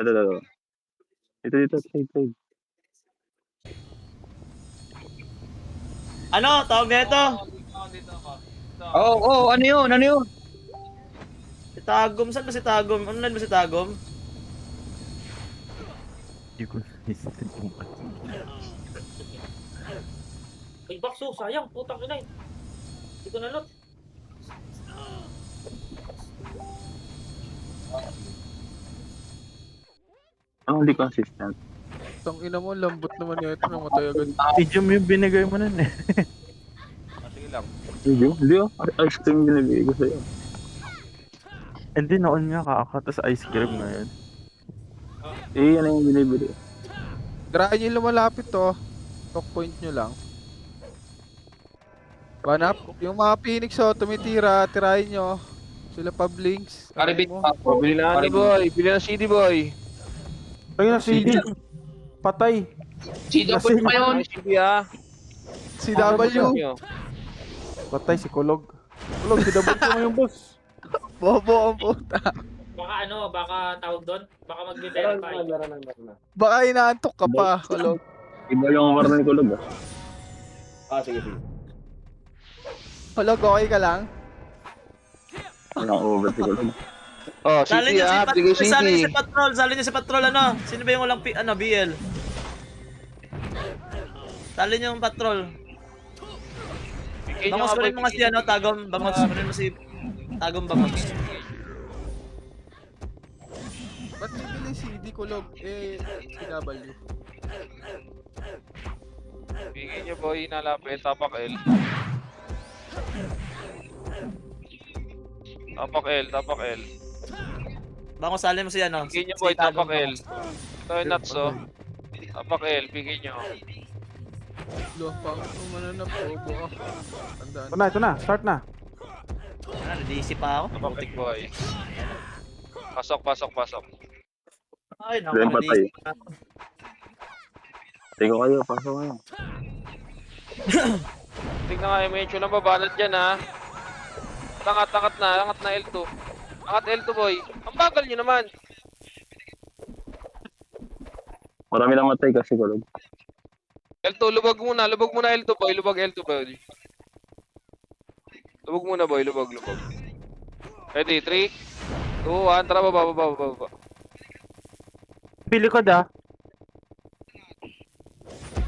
Ito. Ito, trade. Ano? Tawag na ito? Oo, ano yun? Ano yun? Si Tagom. Saan ba si Tagom? Online ba si Tagom? Hindi ko naisip yung Ay, bakso, sayang, putang ina eh. Hindi ko nalot. Ang hindi consistent. Tang ina mo, lambot naman yata, namatay agad. medium yung binigay mo nun eh. Sige lang. Hindi oh. Ice cream binibigay ko sa'yo. Hindi, noon nga kakakatas ice cream ngayon. Yan ang binibili. Try nyo lumalapit to. Talk point nyo lang. Banap, yung mga Phoenix tumitira, tirahin nyo. Sila pa blinks. Karibit mo. pa. Bili na ano boy, bili na CD boy. Ayun na, CD. Patay. CW pa yun. CD ah. Si W. Patay si Kulog. Kulog, si Dabot mo yung boss. Bobo ang puta. Baka tawag doon? Baka mag-verify. Baka inaantok ka pa, kulog. Iba yung warna ni Kulog ah. Sige. Kulog, okay ka lang? Walang over si Kulog. Oh, Sali CD niyo ah, sige si Sali niyo CD. si Patrol. Sali niyo si Patrol ano? Sino ba yung walang BL? Sali niyo yung Patrol. Bangos mo rin mga si ano, Tagom. Bangos mo rin mo si Tagom Bangos. Ba't bibili CD, kulog? Si W. Bigay niyo boy, nalapit, tapak L. Tapak L. Bangos sali mo si ano. Bigay niyo si boy, Tagom tapak L. Bangos. Ito yung nuts oh. Tapak L, bigay niyo. Lo, pang umananap, bobo ka. Tandaan. Ito na. Start na. Ano, DC pa ako. Tapak L boy. Pasok. Ay, naku, Then patay. DC pa ako. Tingko kayo, pasok kayo. Tingnan nga yung medyo ng babanat dyan ha. Angat na L2. Angat L2 boy. Ang bagal nyo naman. Marami lang matay kasi Kulog. L2, lubog muna L2 boy. Lubog L2 boy. Lubog muna boy, lubog. Ready, 3, 2, 1, tara baba. Pili ko da.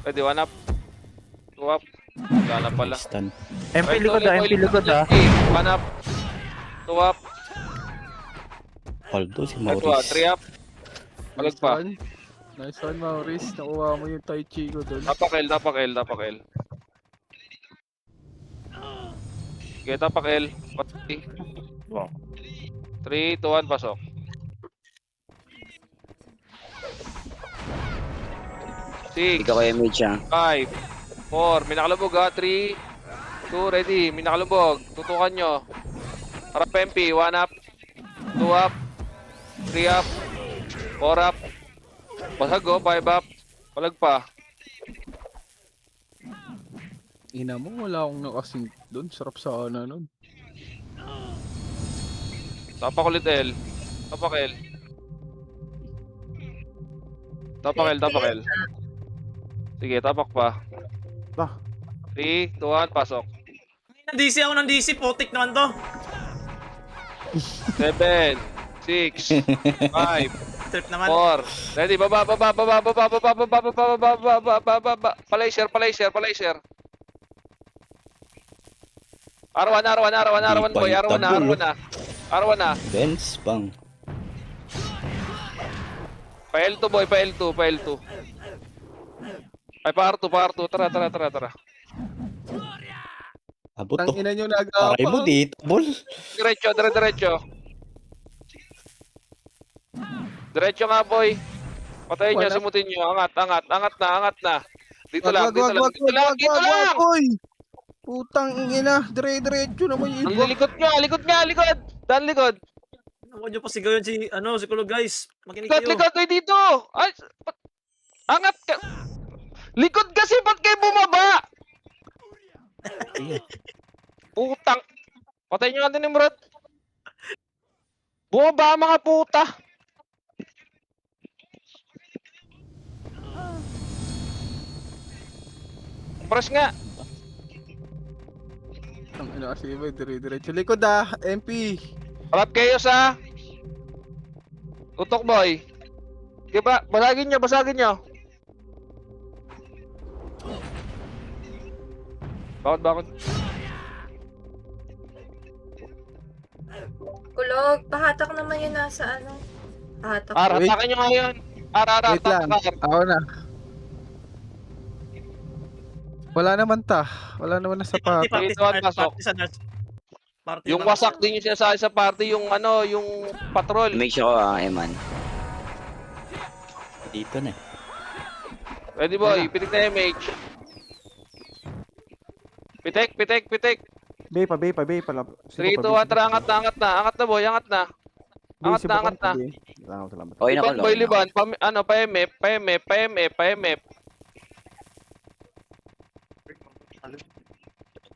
Ready, 1 up. 2 up. Wala na pala. MP likod da. 1 up. 2 up. Although si 3 Maurice. up. Palag pa. Nice one, Maurice. Nakuha mo yung Tai Chi ko doon. Tapak L. Okay, tapak L. Pati. 3, 2, 1, pasok. 6, Ikaw kay Mitch ah. 5, 4, may nakalubog ha. 3, 2, ready. May nakalubog. Tutukan nyo. Harap MP. 1 up. 2 up. 3 up. 4 up. Basag oh. 5 up. Palag pa. Ina mo, wala akong nakasync doon. Sarap sana nun. Tapak ulit L. Tapak L. Sige, tapak pa. Ah. 3, 2, 1, pasok. DC ako ng DC. Putik naman to. 7, 6, 5, Trip naman. 4. Ready, baba. Palay share. R1 boy, R1 na. Benz bang. Pa L2 boy, pa L2. Ay, pa R2. Tara. Abot Tang to. ina nyo Aray mo nag-aapa. dito, bol. Diretso nga boy. Patayin nyo, Wala. simutin nyo. Angat na. Dito lang. Wag, boy! Putang ina, dire-diretso naman yung iba. Likod nyo. Dan likod. Huwag niyo pa sigaw yun si Kulog guys. Makinig kayo. Likod kayo dito. Ay, angat ka. Likod kasi, ba't kayo bumaba? Putang. Patayin nyo natin ni Murad. Bumaba mga puta. Press nga. Ang ina kasi iba, dire-diretso. Likod ah, MP. Harap kayo sa... Tutok boy. Diba? Basagin nyo, basagin nyo. Bakit? Kulog, pahatak naman yun nasa ano. Pahatak. Wait. Hatakin nyo ngayon. Wait lang, ako na. Wala naman ta. Wala naman na sa Party, pa. party, Dito ang party, pasok. party sa nurse. Party Yung na- wasak din yung sinasabi sa party, yung ano, yung patrol. Make sure ko Eman. Dito na eh. Ready boy, pitik na MH. Pitik. Bay pa. 3, 2, 1, tara, angat na. Angat na boy, angat na. Angat na. Salamat. Okay na ko Liban boy, liban. Pa-MF.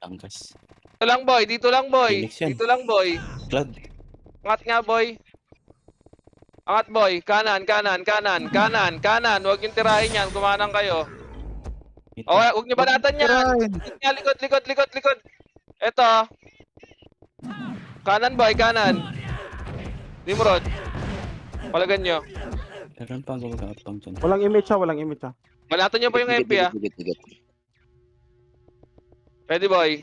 Tangkas. Dito lang boy. Phoenix yan. Dito lang boy. Cloud. Angat nga boy. Angat boy, kanan. Huwag yung tirahin yan, kumanang kayo. Ito. Okay, huwag nyo banatan yan. Tirahin. Likod. Eto. Kanan boy, kanan. Nimrod. Palagan nyo. Meron pa ang gumagapang dyan. Walang image ha. Banatan nyo pa yung MP ah. Dikit. Ready boy.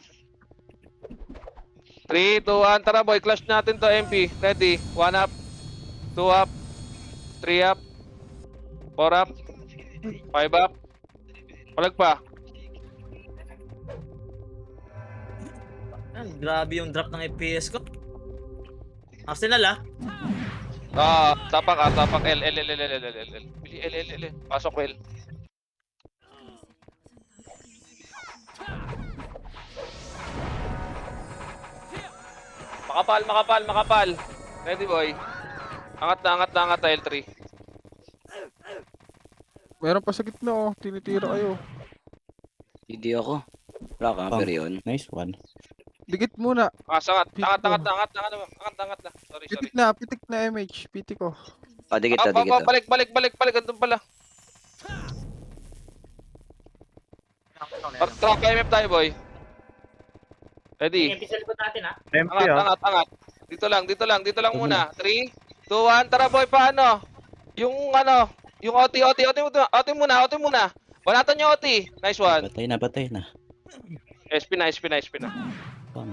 3, 2, 1, tara boy, clash natin to MP. Ready, 1 up, 2 up, 3 up, 4 up, 5 up. Palag pa. Grabe yung drop ng FPS ko. Arsenal ah. Tapak L. Bili L. Pasok L. Makapal. Ready boy. Angat na L3. Meron pa sa gitna oh. Tinitira kayo. Hindi ako. Wala ka, pero yun. Nice one. Dikit muna. Angat na. Sorry. Pitik na MH. Pitik ko. Dikit. Balik. Andun pala. Track MF tayo boy. Ready. MP sa likod natin ha. Angat. Dito lang muna. 3, 2, 1, tara boy, paano? Yung OT muna. Banatan nyo OT. Nice one. Batay na. SP na. Bang.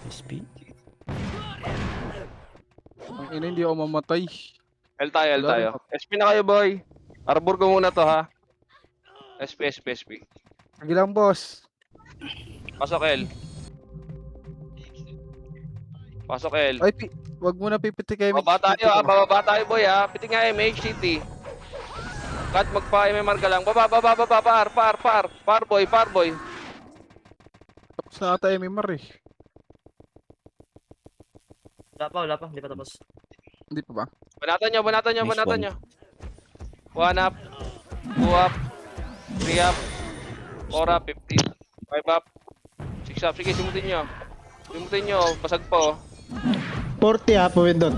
SP. Ang ina, hindi ako mamatay. L tayo. SP na kayo boy. Arbor ko muna to ha. SP. Sige lang, boss. Pasok L. Ay, wag muna pipitik kay MH. Bababa tayo boy ha. Piting nga MH City. Kat magpa-MMR ka lang. Baba, par boy. Tapos na ata MMR eh. Wala pa, hindi pa tapos. Hindi pa ba? Banatan nyo. 1 up, 2 up, 3 up, 4 up, 15, 5 up, 6 up. Sige, simutin nyo. Basag po. 40 ha, puwin doon.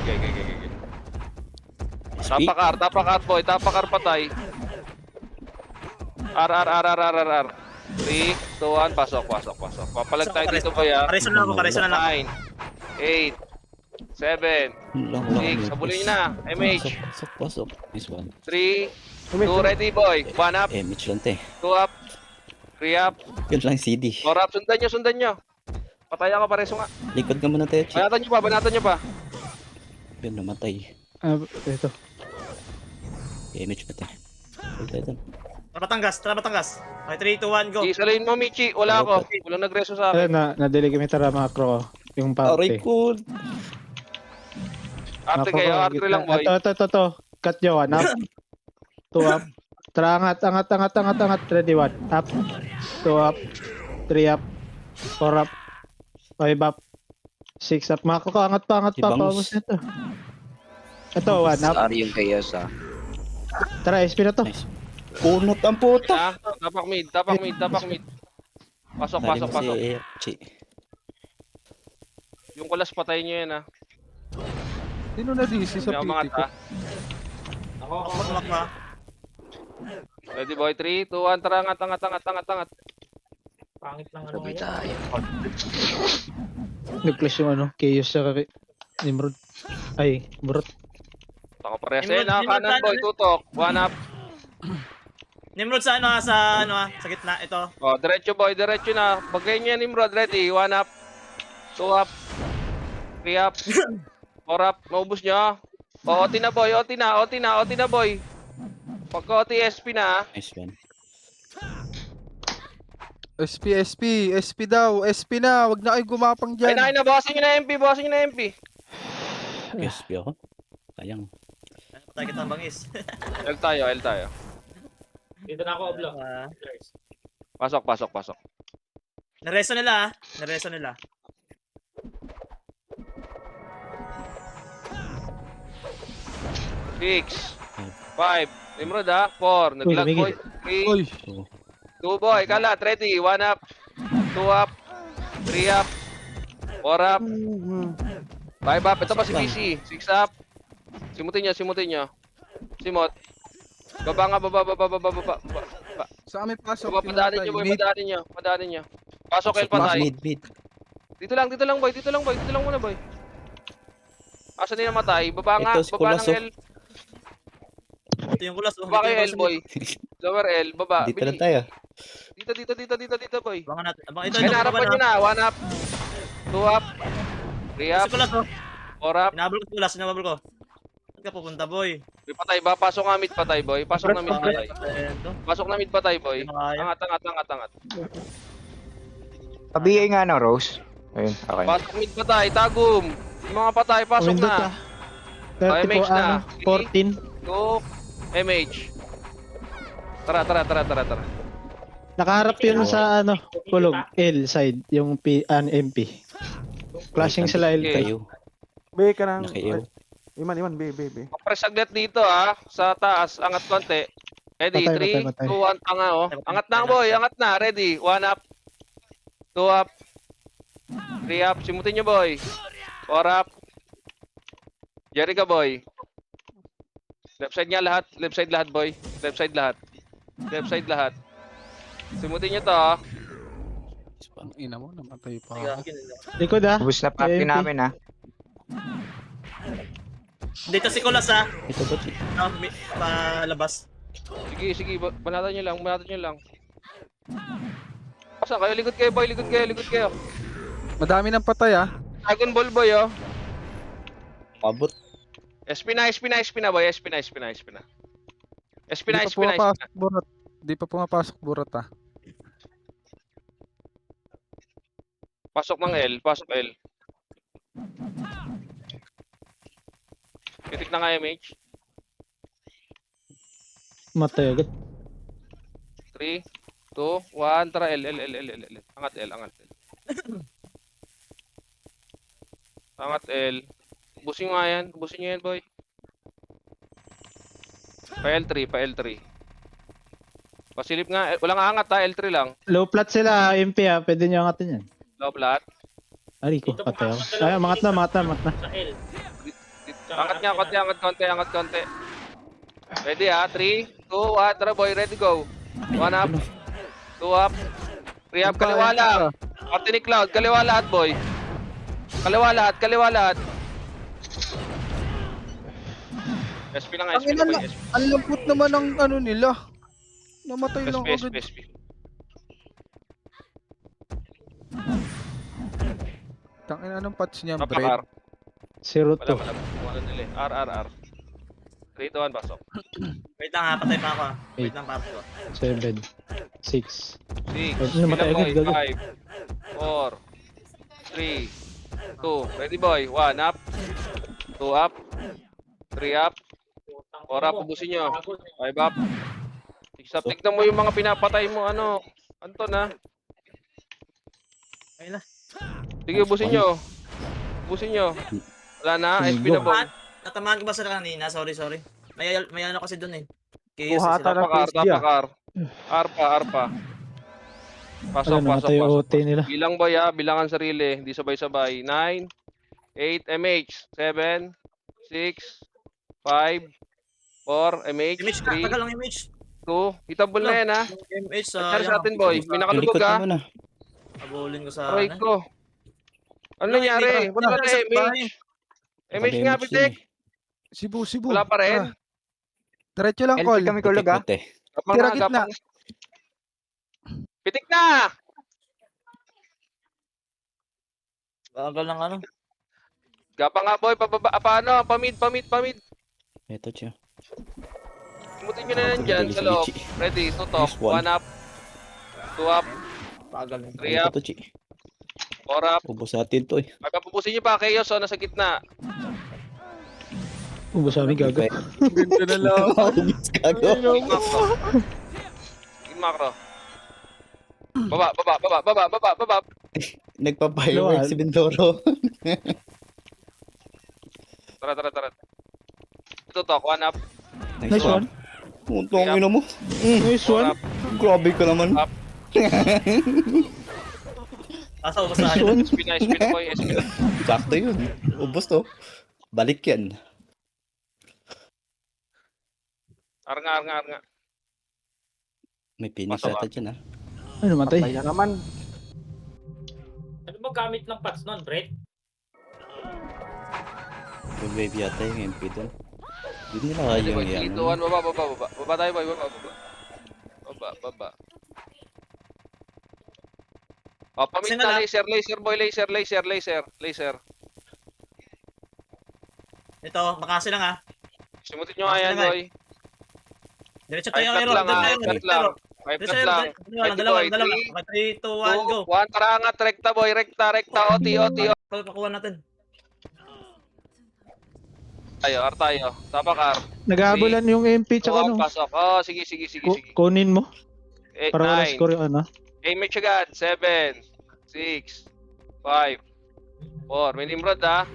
Okay. Tapakar boy. Tapakar patay. R. 3, 2, 1, pasok. Papalag tayo dito boy ha. Kareson lang ako. 9, 8, 7, 6. Sabulin nyo na. MH. Pasok. Nice one. 3, 2, ready boy. 1 up, Mitch lang te. 2 up, 3 up, Yun lang CD. 4 up. Sundan nyo. Patayan ka pareso nga. Likod ka muna te. Banatan nyo pa. Yun, namatay. Ito. Mitch pa te. Ito. Tara Batangas. Okay, 3, 2, 1, go. Isalayin mo Michi. Wala ako. Walang nagreso sa akin. Na-delegimitar ang macro. Yung Aray ko. Arte kayo. Arte lang boy. Ito. Cut nyo, 1 up. 2 up. Tara, angat. Ready, 1 up. 2 up. 3 up. 4 up. 5 up. 6 up. Mako ka, angat pa. Ibangus. Paubos na ito. Ito, 1 up. Sorry yung chaos ah. Tara, SP na to. Nice. Kunot ang puta. Tapak mid. Pasok. Si Yung kulas patayin nyo yan ha. Sino na DC sa May PT umangat ko? ha. Ako tumakbo ha. Ready boy, 3, 2, 1, tara, angat. Pangit lang ano Grabe ngayon. tayo. Nag-clash yung ano, Chaos sa Nimrod. Ay, Burot. Taka parehas. Nimrod, Na, Nimrod, kanan boy, ano? tutok. 1 up. Nimrod sa ano ha, sa gitna, ito. Oh, diretso boy, diretso na. Bagay niya Nimrod, ready. 1 up. 2 up. 3 up. 4 up. Maubos niya. Oh, OT na boy, OT na boy. Pagka OT, SP na. Nice one. SP daw. SP na. Wag na kayo gumapang Ay dyan. na, bawasin niyo na MP. PSP ako. Sayang. Patay kita ang bangis. L tayo. Dito na ako, Oblo. Pasok. Nareso nila ha. Nareso nila. Six. 5. Nimrod ha. 4. Naglag Uy, boy. 3. Uy. 2 boy. Kalat. Ready. 1 up. 2 up. 3 up. 4 up. 5 up. Ito pa si PC. 6 up. Simutin nyo. Simot. Baba. Sa amin pasok. Baba, padaanin nyo boy. Padaanin nyo. Pasok L patay. Mid. Dito lang boy. Dito lang muna boy. Asan nila matay? Baba nga. Ito, si Baba ng Kulas, oh. L. Ito yung kulas. Baba kayo L boy. Lower L. Baba. Dito lang tayo. Dito boy. Abangan natin. Ito Ay, naharapan nyo na. 1 up. 2 up. 3 up. Si kulas oh. 4 up. Hinabol ko si kulas. Hinabol ko. Saan ka pupunta boy? May patay ba? Pasok nga mid patay boy. Pasok na mid patay. Ito. Pasok na mid patay boy. Kaya. Angat. Pabigay nga ng Rose. Ayun, okay. Pasok mid patay. Tagum. Yung mga patay. Pasok Umindot na. ah. 30 MH po, na. 14. 2. MH. Tara. Nakaharap yun sa ano, kulog. L side, yung MP. Clashing sila L Okay. tayo. Be ka nang. Naka-ew. Iman. Be. Press agad dito ah. Sa taas. Angat konti. Ready? Patay, 3, patay. 2, 1. Tanga oh. Angat na boy. Angat na. Ready? 1 up. 2 up. 3 up. Simutin nyo boy. 4 up. Jerry ka boy. Left side nga lahat. Left side lahat boy. Left side lahat. Simutin nyo to ah. Ang ina mo, namatay pa ako. Likod ah. Ubus na party AMP. namin ha. Dito si kulas ha. Ito ba? Palabas. Sige. Banatan nyo lang. Saan kayo? Likod kayo boy. Likod kayo. Madami ng patay ah. Dragon Ball boy oh. Pabot. SP na boy. SP na. Di pa pumapasok burat ah. Pasok ng L. Titik na nga MH. Matay agad. 3, 2, 1. Tara L. Angat L. Angat L. Busin nyo yan boy. Pa L3. Pasilip nga. Walang angat ha. L3 lang. Low flat sila, MP ah. Pwede nyo angatin yan. Low flat. Ari ko, patay ako. Ay, mangat na. Sa L. Angat konti. Ready ha? 3, 2, 1. Tara boy. Ready go. 1 up. 2 up. 3 up. Kaliwa lang. Party ni Cloud. Kaliwa lahat boy. Kaliwa lahat. SP lang. Ang ina na. Ang lambot naman ng ano nila. Namatay lang agad. SP. Tangina ng patch niya, Napakar. bread. 0-2. Wala nila. R. 3, 2, 1. Pasok. Wait lang ha. Patay pa ako ha. Wait lang pa ako. 7. 6. 6. Namatay agad, gago. 5, 4, 3, 2. Ready boy. 1 up. 2 up. 3 up. 4 up. Ubusin nyo. 5 up. 6 up. Tignan mo yung mga pinapatay mo. Anton ha. Ayun na. Sige, ubusin nyo. Wala na. SP na boy. Natamaan ko ba sila kanina? Sorry. May ano kasi dun eh. Chaos Kuha sila. ng PSG ah. Tapakar. R pa. Pasok. Ano, namatay yung OT nila. Bilang boy ha. Bilangan sarili. Hindi sabay-sabay. 9, 8, MH. 7, 6, 5, 4, MH. Image, 3, tagal lang image. 2. Hitable na yan ha. MH Nangyari sa sayang. atin boy. May nakalubog Likod ha. mo na. Abulin ko sa Aray ko. Ano nangyari? Wala, Wala na sa MH. bahay. MH nga pitik. Sibu. Wala pa rin. Diretso lang, LP kami kulog ah. Puti. Gapang Tira na, gitna. gapang. Pitik na! Bagal ng ano. Gapang nga boy, pababa, paano? Pamid. Ito, Chiyo. Imutin nyo na yan dyan sa loob. Ready, tutok. Nice one. 1 up. 2 up. Bagal ng 3 up. Ito, Chi. 4 up. Ubos natin to eh. Pagkapupusin nyo pa, Chaos, nasa gitna. Ubus kami gago. Ganda na lang. Ubos gago. King macro. King macro. Baba. Nagpa-fireworks si Bindoro. Tara. Tutok, 1 up. Nice one. Puntong ina mo. Nice 4 one. up. Grabe ka naman. Asa ubos Nice na. one. SP na, boy. SP na. Sakto yun. Ubos to. Balik yan. Arnga. May finish Pasok ata dyan ah. Ano matay? Kaya naman. Ano ba gamit ng pads nun, Brett? Full wave yata yung MP dun. Hindi nila kaya yung yan. 3, 2, 1, baba. Baba tayo, boy. Baba. Oh, pamit Sino na. na? Laser, boy. Laser. Ito, makasi lang ah. Simutin nyo nga yan, boy. Diretso 5 tayo, flat Hero. lang ah. 5 flat lang. 5 Diretso, flat lang. dalawa. Ready, boy. 3, 2, 1, go. 1, tara angat. Rekta, boy. Rekta. OT. Pakuha natin. Tayo. Tapakar. Naghahabulan yung MP tsaka Tuwag, ano. pasok. Oh, sige. Kunin mo. 8, Para wala 9. score yung ano. Image agad. 7, 6, 5, 4. May Nimrod ah.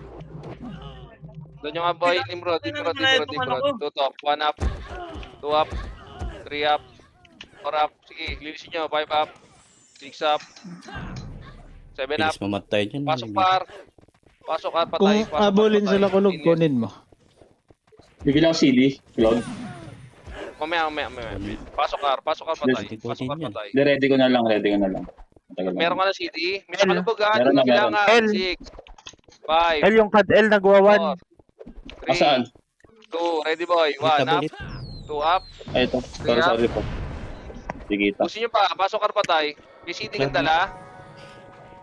Doon yung nga boy. Nimrod. Tutok. 1 up. 2 up. 3 up. 4 up. Sige, lilisin nyo. 5 up. 6 up. 7 up. Bilis mamatay dyan. Pasok par. Pasok at Kung patay. abulin sila kulog, kunin mo. Bigyan lang CD. Vlog. Mamaya. Pasok par. Patay. Hindi, Pasok par. yan. Patay. Hindi, ready ko na lang. Matagal lang. Meron ka na CD. May nakalubog ah. Meron na, Bilangan. meron. 6, 5, yung CAD L nagwa 4, 3, Asaan? 2, ready boy. 1 up. 2 up. Ay, ito. Sorry po. Sige, ito. Pusin nyo pa. Pasok par. Patay. May CD kang dala.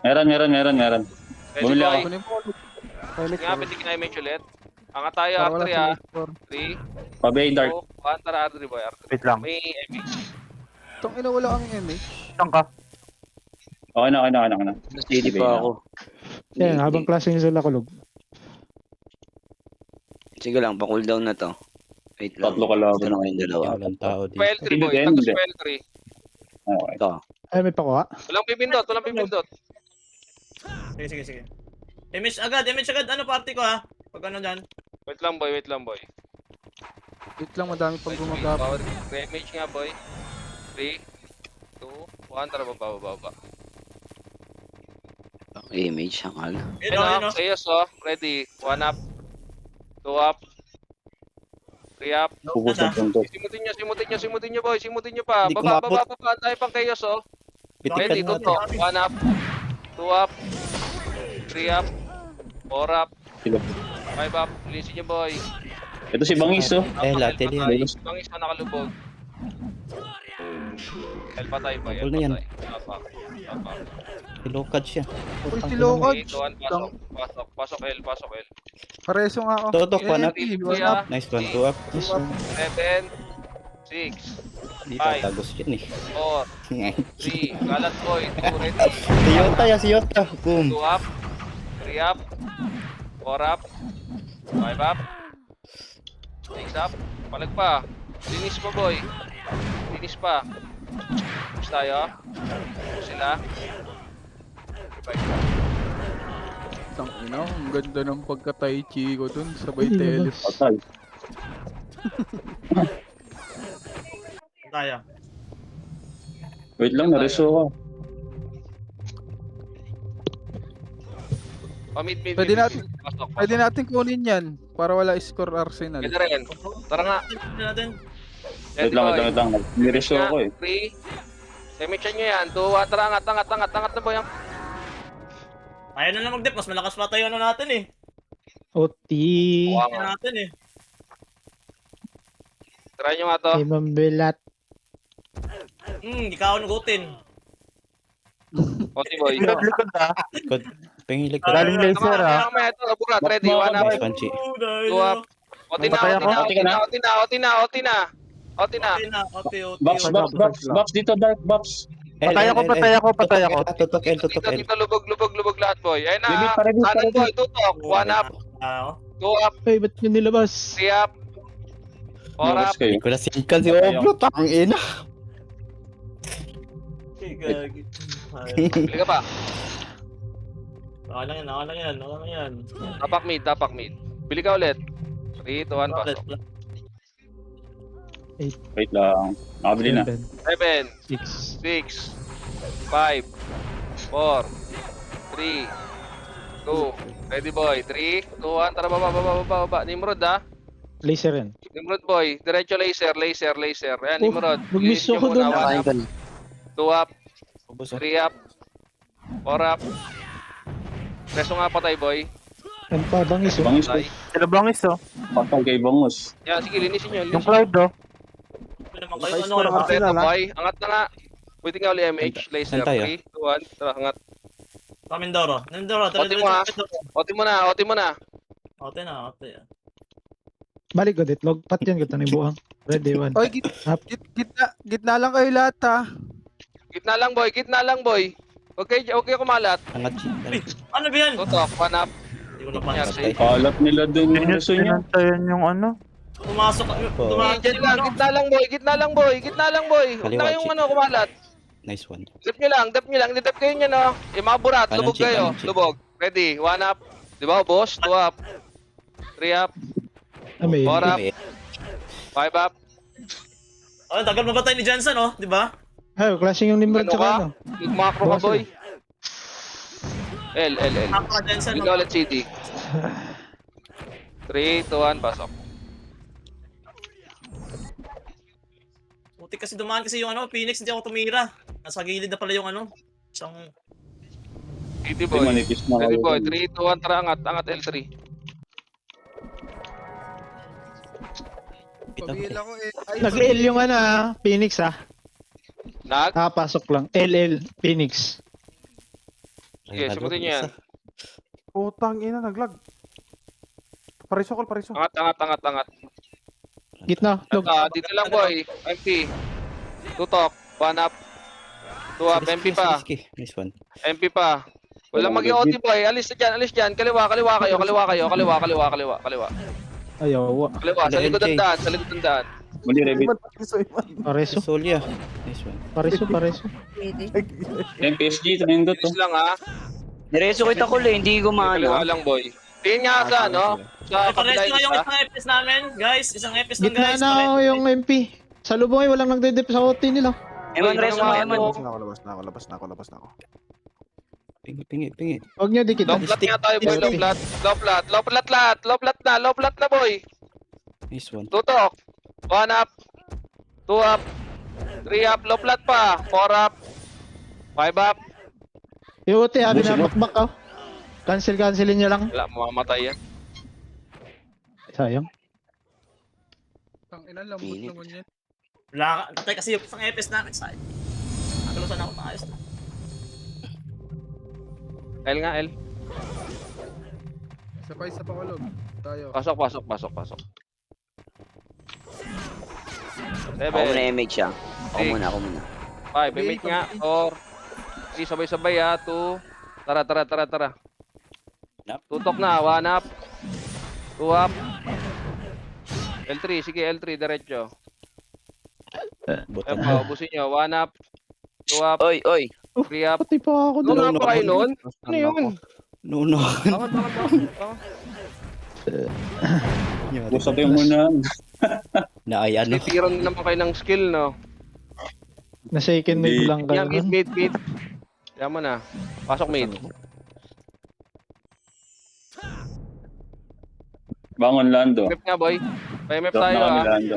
Meron. Ready Bumili boy. ako. Kunin mo. Pilot Nga, pwede kinai-match ulit. Angat tayo, Para wala R3 ah. score. 3, Pabay 2, dark. 1, tara R3 boy. R3. Wait lang. May MH. Itong ina wala kang MH. Okay na. CD pa ako. Yan, habang klase nyo sila kulog. Sige lang, pa-cooldown na to. Wait lang. Tatlo kalaban. Ito na kayong dalawa. Walang tao dito. Spell 3 boy. Hindi. Tapos spell 3. Okay. Ito. Ay, may pakuha. Walang pipindot. Sige. Image agad. Ano party ko ah? Pag ano dyan. Wait lang boy. Wait lang, madami pang gumagap. Power damage nga boy. 3, 2, 1, tara baba. Image, hangal. Yun o. Chaos oh. Ready. 1 up. 2 up. 3 up. Focus ng punto. Simutin nyo boy. Simutin nyo pa. Hindi Baba. kumabot. Antay pang chaos oh. Pitikan Ready. natin. Tutok. 1 up. 2 up. 3 up. 4 up. Sila. 5 up. Lilisin nyo boy. Ito si Bangis, oh. Latil yan. Bangis na nakalubog. El patay boy. Double na yan. Tapak. Ilokad siya. Uy, si Lokod. 3, 2, 1, pasok. Pasok El. Pareso nga ako. Totok, one up. One up. Nice one. 2 up. 7, 6, Hindi tatagos yan eh. 4, 3, kalat boy. 2 ready. Si Yota. Boom. 2 up. 3 up. 4 up. 5 up. 6 up. Palag pa. Linis pa boy. Linis pa. Push tayo. Push sila. Tang ina, ang ganda ng pagka-tai chi ko dun. Sabay teles. Patay. Tayo. Wait lang, nareso ako. Pamit. Pwede natin- Pasok. Pwede natin kunin yan para wala score Arsenal. Pwede rin. Tara nga. Tignan natin. Wait lang. Nireso ako eh. 3. Semityan nyo yan. 2, 1, tara, angat na boy. Ayaw na lang mag-dip. Mas malakas pa tayo ano natin eh. Oti. Buha Ayaw nga. natin eh. Try nyo nga to. Ay, mambilat. Ikaw nugutin. Oti boy. Likod. Pengi likod. Galing laser ah. Ito, burat. Ready, 1 up. Nice one, Chi. 2 up. Oti na. Okay na, okay. Box dito, Dark Box. Patay ako. Tutok L. Dito, lubog lahat boy. Ayun Ready, na. ready. Kanan boy, tutok. 1 up. 2 up. Ay, ba't nyo nilabas? 3 up. 4 up. Box kayo. Hindi ko na sinkan si Oblo. Tang ina. Bili ka pa. Okay lang yan. Tapak mid. Bili ka ulit. 3, 2, 1, pasok. Wait lang. Nakabili na. 7, 6. 6, 5, 4, 3, 2, ready boy. 3, 2, 1, tara baba. Nimrod ah. Laser yan. Nimrod boy. Diretso laser. Ayan, Oh, Nimrod. mag-miss ako doon. 1 up, 2 up, 3 up, 4 up. Preso nga patay boy. Ang pabangis oh. Bangis ko. Patay. Sila bangis oh. Patay kay Bangus. Yan, sige, linisin nyo. Yung Cloud oh. Kompleto boy. Angat na nga. Pwede nga uli MH. Laser. Saan tayo? 3, 2, 1. Tara, angat. Mindoro. Oti mo ah. Oti mo na. Ote. Balik ko dit. Logpat yan. Gata ni buang. Ready, 1. Oy, gitna lang kayo lahat ha. Gitna lang boy. Okay kumalat. Angat, Chi. Ano ba yan? Tutok, 1 up. Hindi ko na Yan, pansin. safe. Kalat nila dun yung reso niya. Pinantayan yung ano. Pumasok. Diyan lang, gitna lang boy. Huwag na kayong Kaliwa, kumalat. Nice one. Dip nyo lang. Dip kayo nyo no. Yung mga burat, Kanan, lubog Chi, kayo. kanan, Chi. Lubog. Ready, 1 up. Di ba, boss? 2 up. 3 up. Amazing. 4 up. 5 up. Oh, tagal mabatay ni Johnson oh, di ba? Ay, klaseng yung Nimrod Ano tsaka ka? ano. Magmakro ka boy. L. Nakaka Johnson. Ikaw ulit CD. 3, 2, 1, pasok. Puti kasi dumaan kasi yung ano, Phoenix hindi ako tumira. Nasa gilid na pala yung ano. Isang CD Ay, boy. manipis na Ready kayo. boy. 3, 2, 1, tara angat. Angat L3. Pabila ko eh. Ay, Nag-L yung ano Phoenix Nag? pasok lang. LL, Phoenix. Sige, sagutin nyo yan. Putang ina, naglag. Pariso. Angat. Gitna. Log. Dito lang boy. MP. Tutok. 1 up. 2 up. MP pa. Sige. Nice one. MP pa. Walang mag-OT boy. Alis dyan. Kaliwa kayo. Kaliwa. Ayaw. Kaliwa. Sa likod ng daan. Muli, Revit. Pareso. Solia. Nice one. Pareso. Pwede. Yung PSG, trendot to. Alis lang ha. Diretso kita ko hindi Kaliwa gumana. lang boy. Tingin nga sa ano. Sa Pares kabila na yung isa. isang FS namin, guys. Isang FS lang Gitna guys. na ako yung MP. Sa lubong ay walang nagde-dep sa OT nila. Eman, reso mo, Eman. Labas na ako. Pingi. Huwag nyo dikit. Low flat nga tayo boy. Low flat na boy. Nice one. Tutok. 1 up. 2 up. 3 up. Low flat pa. 4 up. 5 up. Yung OT, habi na bakbak oh. Cancelin nyo lang. Wala, mamamatay yan. Sayang. Tang ina, lambot naman yan. Wala ka. Tatay kasi yung isang FS namin sa nakalusan ako ng ayos na. L nga, L. Isa pa ko log. Tayo. Pasok. 7, Ako muna MH siya. Ako Six. muna. 5, emit nga, 4, 3, sabay-sabay ha, 2, tara. Tutok na, 1 up, 2 up, L3, sige L3, diretso. Buto Epo, na. ubusin nyo, 1 up, 2 up, Oy. 3 up. Pati pa ako Doon doon. nga pa kayo nun? Ano yun? No. Gusto kayo muna. Na ay ano. Titiran din naman kayo ng skill, no? Na second wave lang kayo. Yan, mid. Yan mo na. Pasok mid. Bangon Lando. MF nga, boy. Pa-MF Drop tayo, na kami, ha. Lando.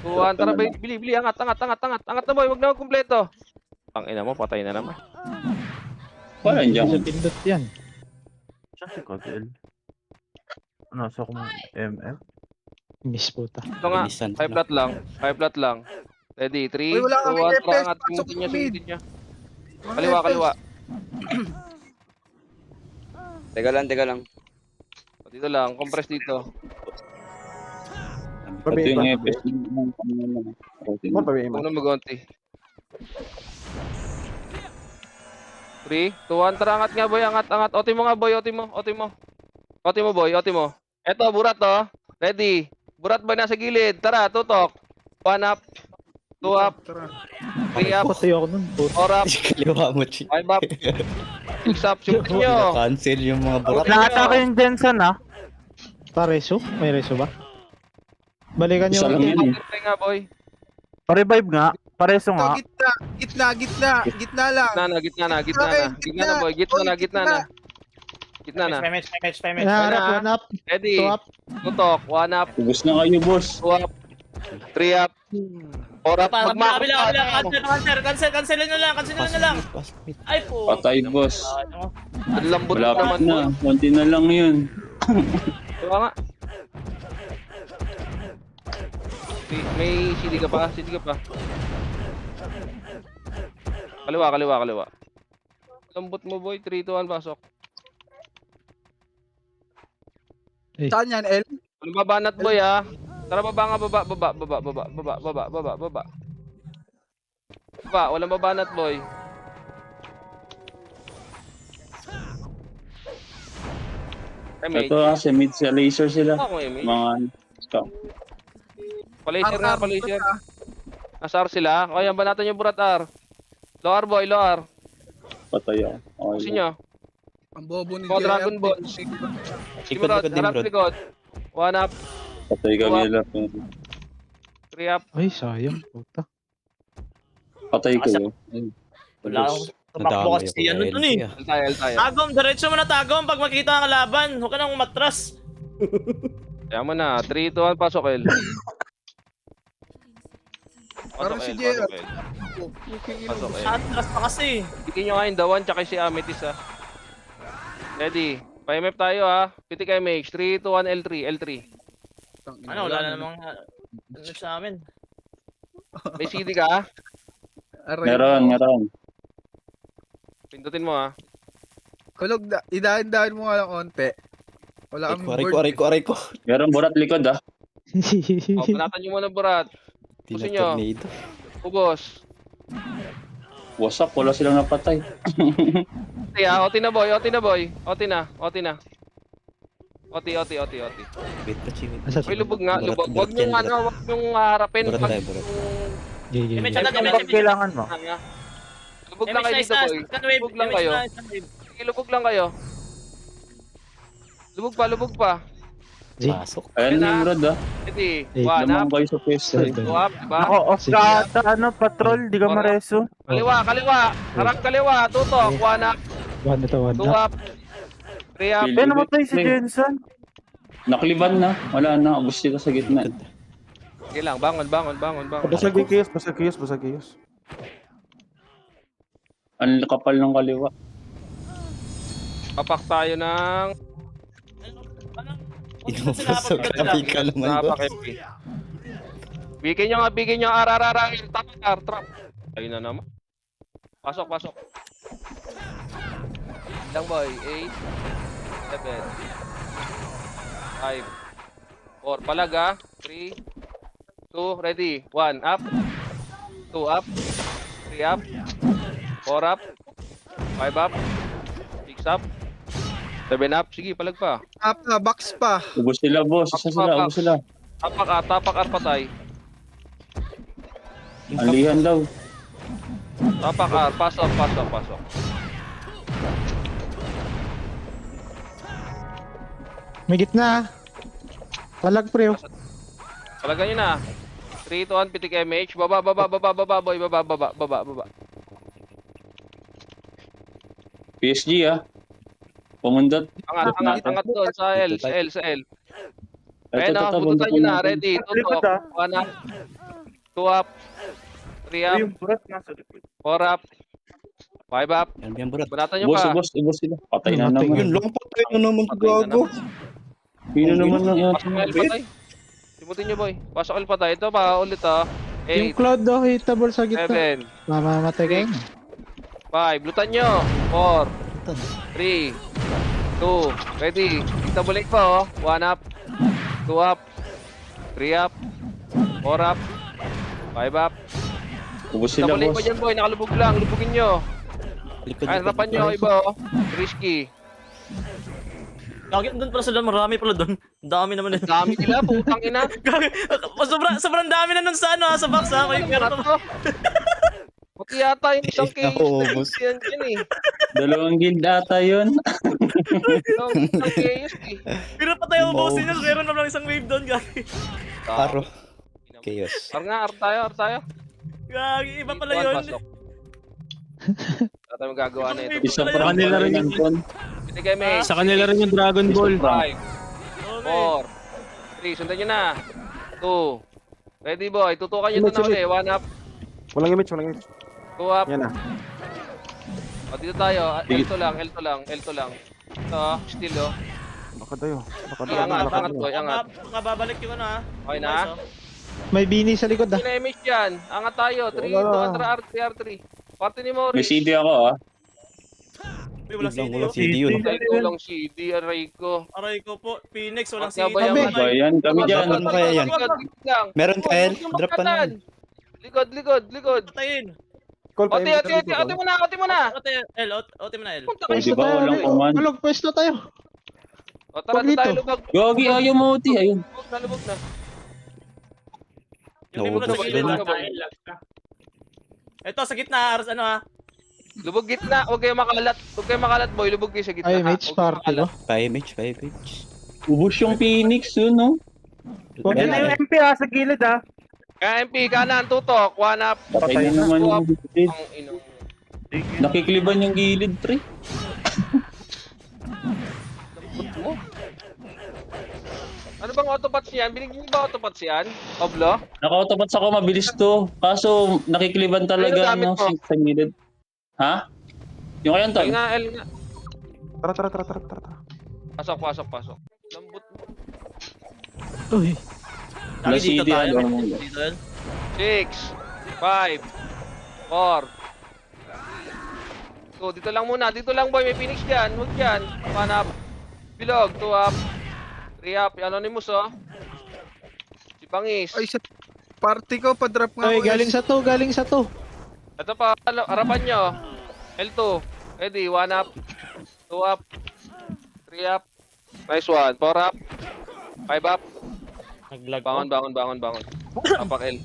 3, 2-1, tara boy, bili, angat na boy, wag na kumpleto. Ang ina mo, patay na naman. Wala Hindi dyan. sa pindot yan. Saan si Codel? Nasa kong MF? Miss puta. Ito nga, Bilisan 5 flat lang. Ready, 3, 2, 1, Uy, wala kang tara, FPS, angat, pasok sungutin mid. niya. Kaliwa. Teka lang. Dito lang, compress dito. Ito yung FPS. Huwag na mag-onti. 3, 2, 1, tara, angat nga boy, angat. Oti mo nga boy, oti mo boy. Eto, burat to. Ready. Burat boy nasa gilid. Tara, tutok. 1 up, 2 up, 3 up, Patay ako nun. Puta. 4 up, Kaliwa mo, Chi. 5 up, 6 up. Subutin nyo. Cancel yung mga burat. Nakatake yung Jensen, ha? Pa reso? May reso ba? Balikan Isa nyo. lang yan eh. Pare nga boy. Pa-revive nga. Pareso nga. Gitna lang. Gitna na boy. Gitna na. Match. Naharap, 1 up, Ready. 2 up. Tutok. 1 up, Ubus na kayo, boss. 2 up, 3 up, 4 up. Cancel nyo lang. Ay po. Patay, boss. Ang lambot Malapit naman na. boy. Konti na lang yun. Diba nga? May CD ka pa. Kaliwa. Lambot mo boy. 3, 2, 1, pasok. Saan yan, El? Walang babanat boy ha. Tara baba nga, baba. Walang babanat boy. Mate. Ito kasi mid sa laser sila. Ako mate. Mga scout. Palaser. Nasar sila. O yan, banatan yung burat R. Lower boy. Patay ako. Okay. Pusin nyo. Ang bobo ni Mga Dragon Ball. Likod din, Harap bro. likod. 1 up, Patay kami lahat. 3 up. Ay, sayang. Puta. Patay ko. Wala akong tumakbo kasi yan nun eh. L tayo. Tagom, diretso mo na tagom pag makita ang kalaban. Huwag ka nang umatras. Kaya mo na. 3, 2, 1, pasok L. Parang si L. JR. Pasok L. Atras pa kasi. Pitin nyo nga yung dawan tsaka si Amethyst ha. Ready. Pa-MF tayo ha. Pitik MH. 3, 2, 1, L3. Ano, wala na namang ano sa amin. May CD ka? Meron. Pindutin mo ha. Kulog, idahan-dahan mo nga lang konti. Wala kami board. Aray ko. Meron burat likod ah. O, panatan nyo muna burat. Pusin nyo. Tornado. Ubos. Wasak, wala silang napatay. Oti ha. Oti na boy. Oti na. Oti. Wait pa, Chi. Asa May lubog nga. Burat, Huwag burat yan, nyung harapin. Burat Pag tayo, burat. GG. Image na. kailangan mo? Lubog lang kayo dito boy. Lubog lang kayo. Sige, lubog lang kayo. Lubog pa. G. Pasok. Ayan na yung rod ah. Ready. Eh, 1 Lamang up. kayo sa pwesto. 2 up. Diba? off Sige. patrol. Di ka mareso. Kaliwa. Harap kaliwa. Tutok. 1 up. 1 ito, 1 2 up. up. 3 up. Eh, namatay si Jensen. Nakliban na. Wala na. Ubus sila sa gitna. Sige lang. Bangon. Basag kiyos. Ang kapal ng kaliwa. Papak tayo ng... Inubusog ka naman, boss. Napaka-MP. Bigyan nyo arararangin. Trap. Ayun na naman. Pasok. Ilang boy? 8, 7, 5, 4. Palaga. 3, 2, ready. 1 up. 2 up. 3 up. 4 up. 5 up. 6 up. 7 up. Sige, palag pa. Box pa. Ubus sila, boss. Isa sila. Ubus sila. Tapak R patay. Alihan daw. Tapak R. Pasok. May gitna. Palag pre. Palagan nyo na. 3, 2, 1, pitik MH. Baba, boy. Baba. PSG ah. Pumundot. Angat doon sa L. Ito, Ayun na, buntutan nyo na. Ready. Tutok. 1 up. 2 up, 3 up, 4 up, 5 up. Yan, yan, burat. Banatan nyo Ubos, pa. ubos sila. Patay na Matay. naman. Yun lang, patay na naman si Patay na Gago. Sino naman ng Pasok ng L patay. Simutin nyo boy. Pasok L patay. Ito pa ulit ah. Yung 8, cloud daw hitable sa gitna. 7, Mamamatay kayo. 5. Lutan nyo. 4, 3, 2, ready. Kita balik pa oh. 1 up, 2 up, 3 up, 4 up, 5 up. Ubos Kita sila, balik pa boss. dyan boy. Nakalubog lang. Lubugin nyo. Likod, Ay, harapan nyo iba oh. Risky. Gagi, doon pala sila, marami pala doon. Dami naman eh. Dami nila. Putang ina. Gagi, sobrang dami na nun sa ano, sa box ha. May pero Ano? Pati yata yung isang case. Naubos. Yan eh. 2 guild ata yun. Isang case eh. pero pa tayo ubusin nyo, meron na lang isang wave doon, gagi. Aro. Chaos. Ar tayo. Gagi, iba pala One, yun. pasok. Ano tayo magagawa na ito? Isa Sa pa kanila rin rin yun. Binigay may Sa kanila rin yung Dragon Ball. 5, Okay. 4, 3, sundan nyo na. 2, ready boy, tutukan nyo ito na uli. 1 up, Walang image, walang image. 2 up. Yan na. O dito tayo, L2 lang. Ito, still oh. Baka tayo. Angat boy, angat. Mga babalik yung ano ha. Okay na? Boys, oh. May bini sa likod ah. Kinemish yan. Angat tayo, 3, 2, R3. Party ni May Morris. CD ako ah. Uy, walang CD Walang oh. CD yun. Walang CD, aray ko. Aray ko po, Phoenix, walang Bakit CD. ba yan? Ba yan? Kami dyan. Ano kaya yan? Meron ka, El? Drop ka na yan. Likod. Patayin. Ate mo na. Ote mo na L. Punta Oh, kayo. di ba walang command? Ulog, pwesto tayo. O, tara Wag dito. tayo lubag. Gogi, ayaw mo uti. Ayun. Lubog na. Yung mo na sa Naubos gilid. din. ah. Ito, sa gitna, ano ha. Lubog gitna. Huwag kayo makalat boy. Lubog kayo sa gitna. Ay, ha? mates Huwag kayo party ko. makalat. 5 image. Ubos yung Phoenix yun, no? Wag Yan na. na. MP ha, sa gilid ha. Kaya MP, kanan, tutok. 1 up. Patay na naman yung gilid. Ang ino. Nakikliban yung gilid, pre. Mo. Ano bang autobots yan? Binigyan niyo ba autobots yan? Oblo? Naka-autobots ako, mabilis to. Kaso, nakikliban talaga, Ano gamit no? mo? Sa gilid. Ha? Yung kayan, L tol? nga. Tara. Pasok. Lambot mo. Uy. Wala Lagi dito CD, tayo. ano? Dito L. 6, 5, 4. So, dito lang muna. Dito lang boy. May Phoenix dyan. Huwag dyan. 1 up. Bilog. 2 up. 3 up. Yung Anonymous oh. Si Bangis. Ay, sa party ko, pa-drop nga Ay, ako. galing sa to. Ito pa. Harapan nyo. L2. Ready. 1 up. 2 up. 3 up. Nice one. 4 up. 5 up. Nag-lag Bangon. Tapak L.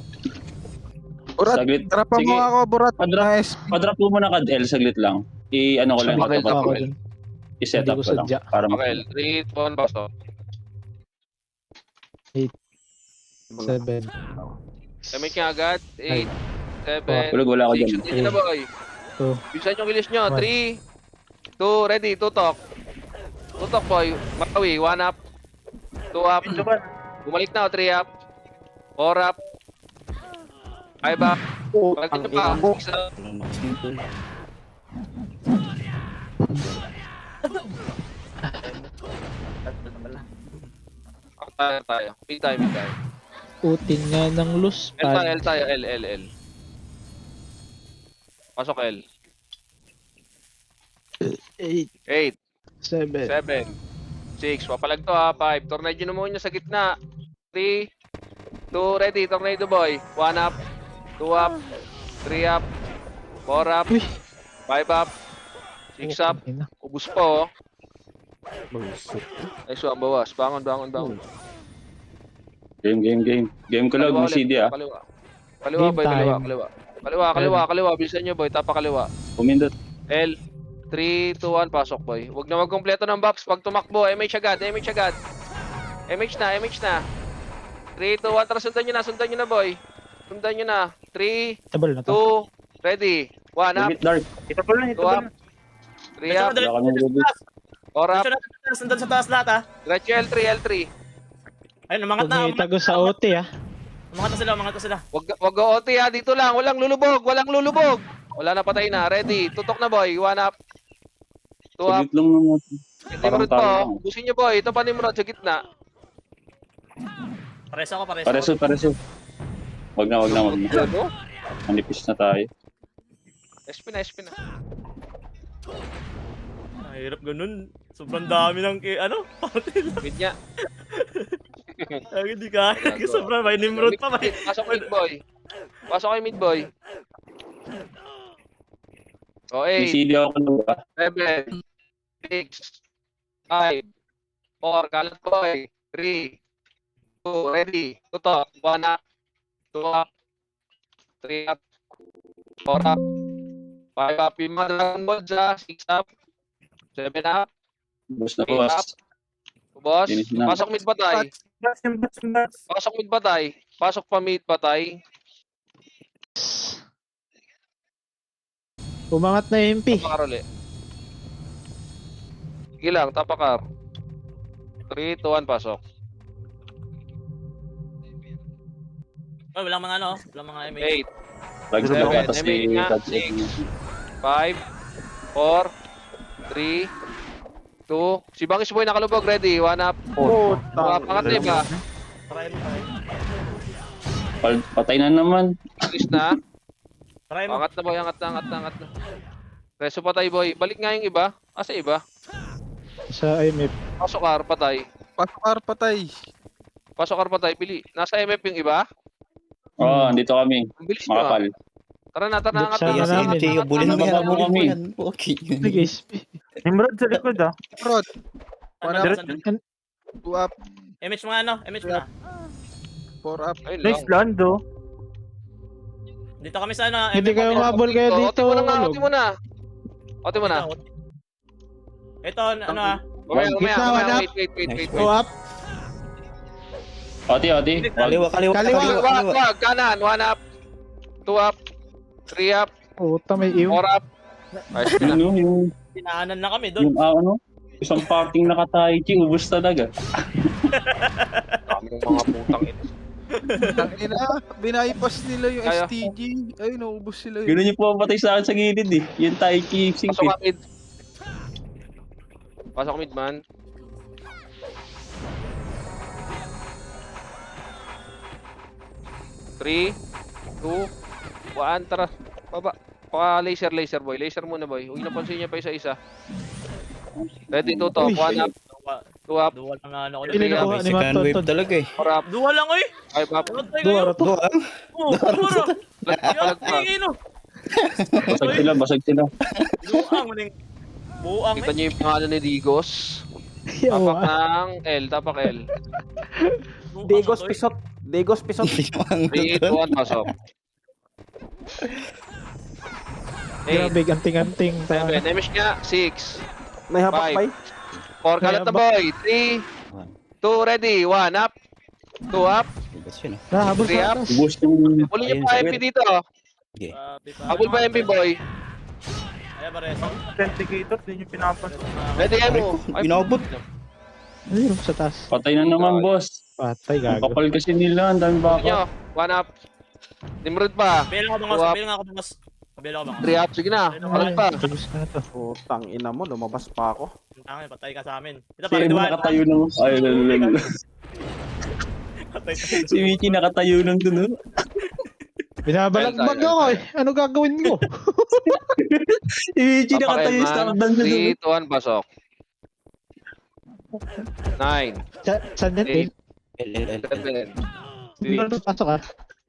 Burat, Saglit. trapan Sige. mo ako, Burat. Padrop. Nice. Padrop mo muna kad L, saglit lang. I-ano ko lang. Bakit autobot ako ko. dun? I-set Hindi up ko ko lang. sadya. Para Okay, 3, 1, pasok. 7. Damit niya agad. 8, 7, Tulog, wala ako dyan. 6. Hindi na boy. 2. Bilisan yung ilis nyo. One. 3, 2, ready. Tutok. Tutok boy. Matawi. 1 up. 2 up. Bumalik na. 3 up. 4 up. 5 up. Balik nyo pa. 6 up. Walang maximum tool. Tayo. Mid tayo. Utin nga ng loose L pad. tayo. L. Pasok L. 8. 8, 7. 7, 6. Papalag to ha. 5. Tornado na muna sa gitna. 3, 2, ready. Tornado boy. 1 up. 2 up. 3 up. 4 up. Uy. 5 up. 6 up. Ubus po. Nice one, bawas. Bangon. Game ko lang, Kaliwa may ulit. CD ah. Kaliwa boy. Game Kaliwa. Bilisan nyo boy. Tapa kaliwa. Pumindot. L. 3, 2, 1. Pasok boy. Huwag na magkompleto ng box. Pag tumakbo. MH agad. MH na. 3, 2, 1. Tara sundan nyo na boy. Sundan nyo na. 3, Table na to. 2, ready. 1 up. Limit dark. 2 up. 3 up. Wala kami rubik. 4 up. Sundan sa taas lahat ha. Diretso L3. Ayun, umangat Huwag na. may itago sa OT ah. Mga to sila. Wag OT ha, dito lang. Walang lulubog. Wala na, patay na. Ready. Tutok na boy. 1 up. 2 up. Saglit lang naman. Nimrod Parang po. talo lang. Busin niyo boy. Ito pa Nimrod sa gitna. Pares ako. Pareso. Wag na. Ano? Manipis na tayo. SP na. Ay, hirap ganun. Sobrang dami ng partil. Mid niya. Ay, hindi kaya. Sobrang may Nimrod pa. Pasok mid boy. Pasok kay mid boy. O, May 8, CD ako na ba? 7, 6, 5, 4, kalat boy. 3, 2, ready. Tutok. 1 up. 2 up. 3 up. 4 up. 5 up. Yung mga Dragon Ball sa 6 up. 7 up. Boss na 8 boss. up. Boss, Finish na. pasok mid patay. Pasok mid patay. Pasok pa mid patay. Umangat na MP. Tapakar ulit. Sige lang, tapakar. 3, 2, 1, pasok. Ay, walang mga MH. 8, Lagi sa 7, baba, tas MH nga, si 6, 5, 4, 3, 2. Si Bangis Boy nakalubog, ready. 1 up. Mga pangatli ba? Try mo. Patay na naman. Alis na. Try mo. Angat na boy, angat na. Reso patay boy. Balik nga yung iba. Asa iba? Sa IMF. Pasok R, patay. Pasok R patay. Pasok R, patay. Pili. Nasa MF yung iba? Oo, andito kami. Ang bilis nyo ah. Makapal. Tara na, angat Sayang na. namin. Sige, bulin mo yan. Mababa Bulin mo kami. yan. Okay. Sige, SP. Nimrod sa likod ah. Rod, Ano, Direct- saan- 2 up, MH mga MH mga. 4 up. Ayun lang. Lando. Dito kami sa Hindi kayo mabol kayo dito. Ote mo na. Ito, Mamaya, Gitna, one up. wait. Go up. Oti. Kaliwa. Wag, kanan, 1 up. 2 up. 3 up. Puta, may iw. 4 up. Ayos na. Yung Pinaanan na kami doon. isang parting nakataichi, ubus talaga. Dami ng mga putang ito. Tangina, binaypas nila yung Kaya. STG. Ay, naubos sila yun. Gano'n yung pumamatay sa akin sa gilid eh. Yung taichi Pasok singpit. ka mid. Pasok mid man. Three, 2, 1, tara. Baba. Laser boy. Laser muna boy. Huwag napansin niya pa isa-isa. Ready to top. Uy. 1 up. 2 up. Dual na ko. Pili na kuha ni Second wave Maton. talaga eh. 4 up. Dual lang 5 up. Duwara to. Doon. Puro. Palag pa. Basag sila. Buang Kita niyo yung pangalan ni Digos. Tapak ng L. Tapak L. Digos pisot. 3, 2, 1, pasok. 8, Grabe, anting-anting. 7, Nemish nga, 6, May habak 5, pa 4, kalat na boy, 3, 2, ready, 1, up, 2 up, Bigas yun ah. Nahabol 3 sa up, atas. Ubus yung uli niyo pa MP dito, Sige. habol pa MP boy, Ay, pares. Authenticator, hindi nyo pinapas. ready mo, Inabot. Ayun, sa taas. patay na naman, boss. Patay, Ang gago. kapal kasi nila, ang dami baka. nyo, 1 up, Nimrod pa, Bilang ako Two up. bangos. Kabila ko bangos. 3 up, sige na, kalat pa, Tapos na to. Putang ina mo, lumabas pa ako. Tangin, patay ka sa amin. Ito Si pa, Emo dual. nakatayo lang. Ay, lalo. Patay ka. Si Michi nakatayo lang dun. oh. Binabalakbag ako eh. Ano gagawin mo? Si Michi nakatayo sa hagdan dun. 3, 2, 1, pasok, 9, Saan din? 8, 7, Pasok ah.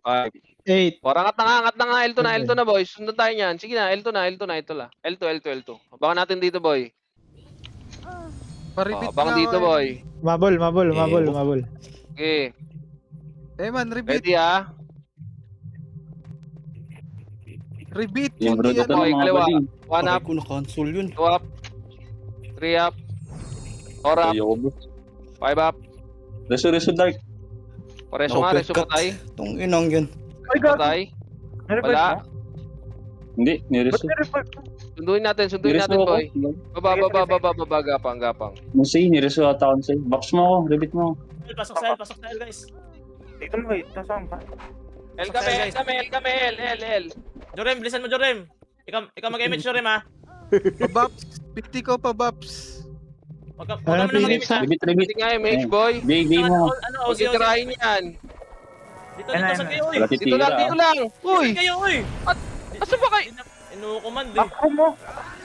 5, 8. angat na nga, L2 na boys. Sundan tayo niyan. Sige na, L2 na, ito la. L2. Abangan natin dito boy. Paribit Abangan nga dito ako boy. Mabol. Okay, Eh man, rebeat. ready ah. Rebeat. Yung Hindi road yan. ito ng mga kaliwa. bading. 1 up, Ko na-cancel yun. 2 up, 3 up, 4 up, Ayoko, boss. 5 up. Reso Dark. Pareso nga, reso Uppercut. patay. Tong inang yun. Patay. Wala. Hindi, nireso. Sunduin natin Nireso ako. boy. Baba, gapang. Musay, nireso ata ako sa'yo. Box mo ako, rebit mo ako. Pasok sa L, guys. Dito na wait, nasaan ka? L kami, L kami, L kami, L. Jorem, bilisan mo Jorem. Ikaw mag-image Jorem ha. Pabaps. Piti ko, pabaps. Wag Ano, mo na Phoenix, mag-image ha. Ribit. Hindi nga yung mage boy. Bigay mo. Ano, Huwag Ozzy, Ozzy. tirahin yan. Dito sa kayo, uy. Wala Dito titira. lang. Uy! Dito kayo, uy. Asa ba kayo? Inuukuman, di. Ako mo!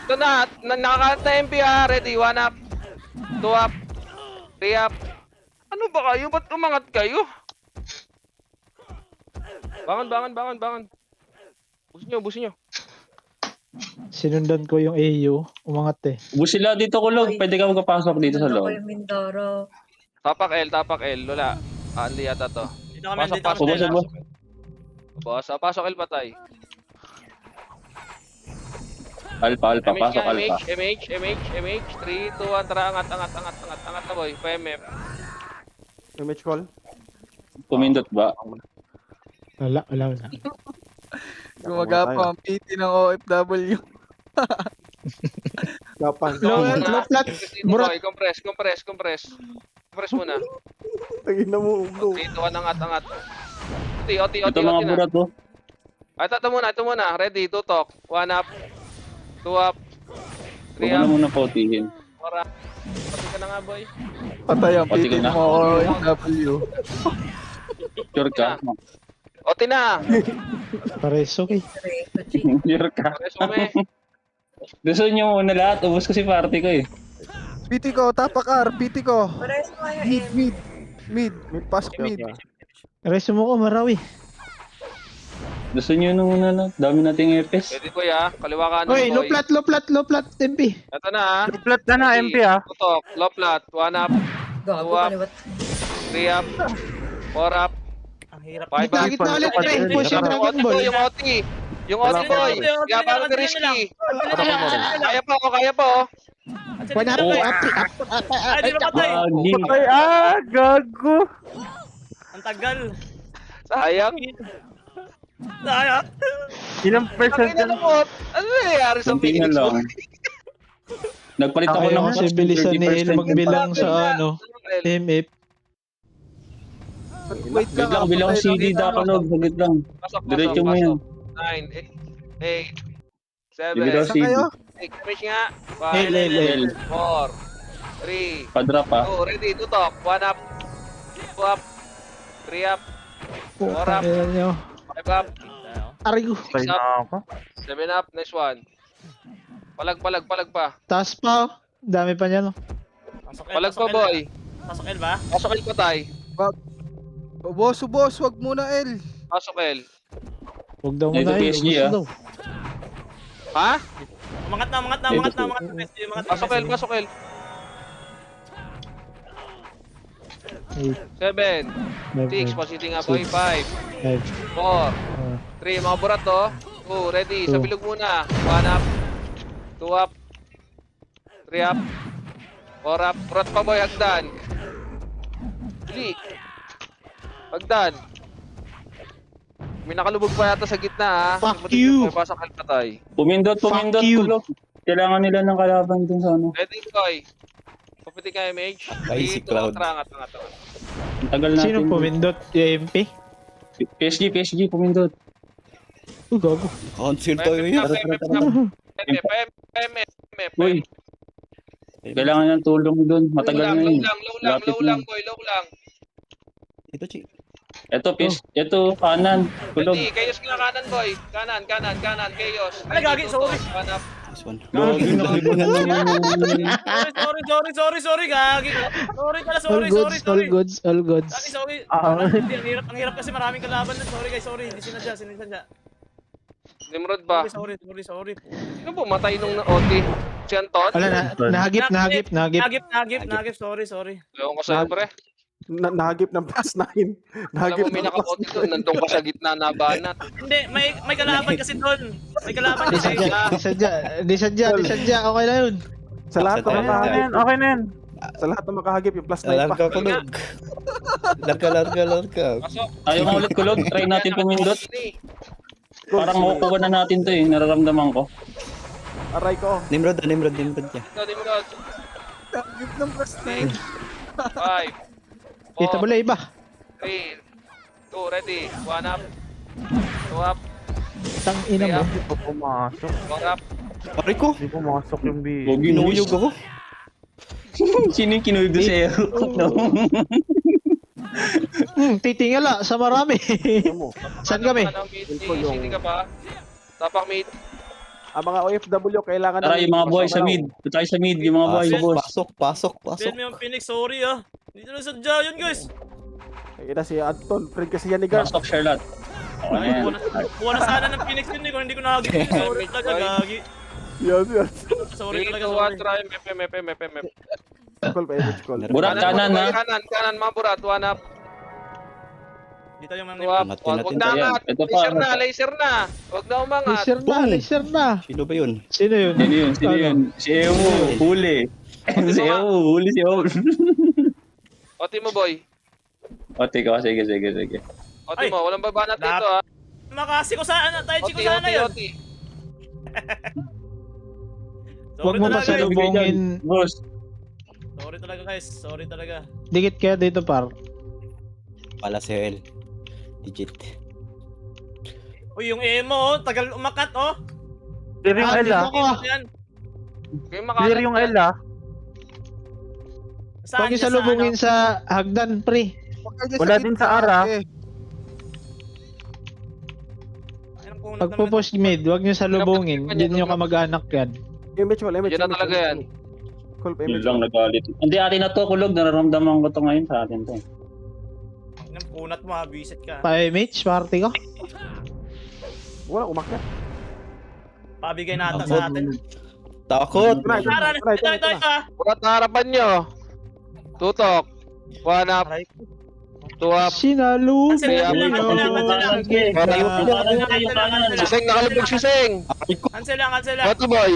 Ito na, nakakalat na MP ha. Ready, 1 up. 2 up. 3 up. Ano ba kayo? Ba't umangat kayo? Bangon. Busin nyo. Sinundan ko yung AU. Umangat eh. Ubus sila dito kulog. Pwede ka magpapasok dito sa Ano ko loob. yung Mindoro. Tapak L. Lola. Hindi yata to. Dito kami, dito Pasok. kami. Ubus. Boss, pasok L patay. Alpha. MH Pasok nga, alpha. MH. 3, 2, 1, tara, angat na boy. PMF. Image call. Pumindot ba? Wala. Gumagapa ang PT ng OFW. Gapan. Low flat. Murat. Boy, compress. Compress muna. Tagin na mo, go. Dito, angat. OT Ito mga na. burat oh. Ay, ito muna. Ready, tutok. 1 up. 2 up. 3 Huwag mo na up. muna pautihin. 4 up. Pati ka na nga, boy. Patay ang Pati PT ka na. ng OFW. Sure ka? OT na. Pares okay. Sure ka? Resume. Gusto nyo muna lahat. Ubus kasi party ko eh. PT ko, tapakar, PT ko. Pares mo kayo Mid, pasok mid. Resumo ko marawi. Gusto nyo nung muna lang. Dami nating epes. Ready, boy, ha. Kaliwa kanan, Oy, low boy. flat, MP. Ito na, ha. Flat na na, MP ah. Tutok. Low flat. 1 up. Gago, Tuwak. kaliwat. 3 up. 4 up. Ang hirap. 5 up. Gitna ulit, pre. Push yung Dragon Ball. Yung OT, boy. Kaya parang risky. Kaya pa, oh. One up, Ay, di ba patay? Ay, gago. Ang tagal. Sayang. Sayang. Ilang percent Ang ina mo. Ano nangyayari sa Kunti na Phoenix? lang. Nagpalit ako Ayaw ng kasi bilisan ni El 30%. magbilang sa MF. Wait Wait lang, bilang ko CD dakalog. Saglit lang. Diretso mo yan. 9, 8, 7, Diretso Saan kayo? 6, finish nga. El. 5, 4, 3, Padrop ha. 2, ready, tutok. 1 up, 2 up, 3 up, Putang ina nyo. 5 up, Aray ko. 6 up, 7 up, next one. Palag pa. Taas pa. Dami pa niya no. Pasok L, Palag pasok pa, L. boy. Pasok L ba? Pasok L patay. Boss, wag muna L. Pasok L. Huwag daw Dito muna El. PSG, Gusto ah. daw. Ha? Umangat na. Pasok L. Eight, 7, five, 6, positing nga boy. 5, 4, five, 3, mga burat to. 2, ready, sa bilog muna. 1 up, 2 up, 3 up, 4 up. Burat pa boy, hagdan. Bili. Hagdan. May nakalubog pa yata sa gitna ha. Fuck you. Pasok L patay. Pumindot you. kulog. Kailangan nila ng kalaban dun sa ano. Ready boy. Papiti ka image. Ay, si Cloud. Angat. Ang tagal natin. Sino pumindot? Yung MP? PSG pumindot. Gago. Council tayo yun. Uy, kailangan ng tulong dun. Matagal na yun. Lapit Low lang boy, low lang. Ito, Chi. Ito, kanan. Kulog. Ready, Chaos nga kanan boy. Kanan, Chaos. Ay, gagi, sorry. One up. This one. Gagi na Sorry, gagi. All goods. Gagi, sorry. Ang hirap kasi maraming kalaban na. Sorry guys, sorry. Hindi sinadya. Nimrod ba? Sorry. Sino pumatay nung OT? Si Anton? Wala na. Nahagip. Nagip. Sorry. Ewan ko sa'yo, pre. Nahagip ng plus 9. Alam Nahagip mo, may ng plus naka-OT doon. Nandun ka sa gitna na banat. Hindi, may kalaban kasi doon. May kalaban Di kasi. sadya. Okay na yun. Sa lahat ng makahagip. Okay na yan. Sa lahat ng makahagip, yung plus 9 pa. Larga kulog. Larga. Pasok. Ayaw mo ulit kulog. Try natin pumindot. Ini. Parang makukuha na natin to eh. Nararamdaman ko. Aray ko. Nimrod niya. Nimrod. Nagip ng plus 9. 5, Kita mo iba. 3, 2, ready. 1 up. 2 up. Tang ina mo. Hindi pa pumasok. 4 up. Aray ko! Hindi pumasok yung B. Inuyog ako. Sino yung kinuyog doon sa air? No? Titingala sa marami. Saan kami? Ano, mid, sini ka pa. Tapak mid. Ang mga OFW kailangan Tara, yung mga buhay sa mid. Ito tayo sa mid, yung mga buhay sa boss. Pasok. Ben mo yung Phoenix, sorry ah. Dito na sa Giant guys. Kaya si Anton, friend kasi yan ni Gar. Pasok, Charlotte. Okay, yan. Kuha na sana ng Phoenix yun eh, kung hindi ko nakagit. Sorry talaga, gagi. Yes. Sorry 3, talaga, 2, sorry. 1, try. Mep. Call pa, image call. Burat, kanan ha. Kanan, mga burat. 1 up. Dito yung 2 up. Natin, Huwag natin. na angat. Ito pa. Laser na. Huwag na umangat. Laser na. Sino ba yun? Sino yun? Sino yun? Si Ewo, huli. Si Ewo, huli si Ewo. Oti mo, boy. O, teka, sige. Oti Ay. mo, walang babanat dito, ha. Makasi ko sana, tayo ko sana yun. Oti. Huwag mo talaga, guys. pasalubungin. Boss, Sorry talaga guys, sorry talaga. Dikit kaya dito par. Pala si El. Legit. Uy, yung emo oh, tagal umakat oh. Clear yung L ah. Ako ah. Yan. Kayo Clear yung L ah. Saan Huwag niyo niya, salubungin sa hagdan, pre. Wala din sa ara. Anong punot Pag naman? pupush mid, huwag niyo salubungin. Hindi niyo kamag-anak yan. Image call, image. Yan na talaga yan. Call pa, yun image lang call. nagalit. Hindi, atin na to, kulog. Nararamdaman ko to ngayon sa atin to. Anong punot mo ha, visit ka. Pa-image, party ka. Wala, umakyat. Pabigay na ata sa atin. Takot! Tara, ito ah. Burat na harapan nyo. Tutok. 1 up. 2 up. Sinalo. Cancel lang. Siseng, nakalubog siseng. Cancel lang. Oti, boy.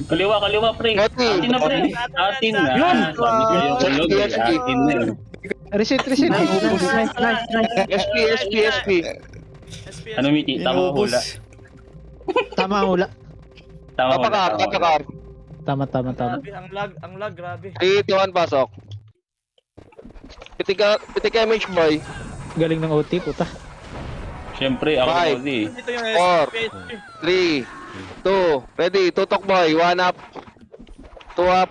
Kaliwa, pre. Oti. Atin na, pre. Atin na. Yun. Sabi ko yung kulog. Atin na. Reset. SP. Ano, Miki? Tama ko hula. Tama hula. Tama hula. Papakar. Tama. Grabe, ang lag, grabe. 3, 2, 1, pasok. Pitik ka image, boy. Galing ng OT, puta. Siyempre, ako Five. Odi. Dito yung Four. SP. 3, 2, ready. Tutok, boy. 1 up. 2 up.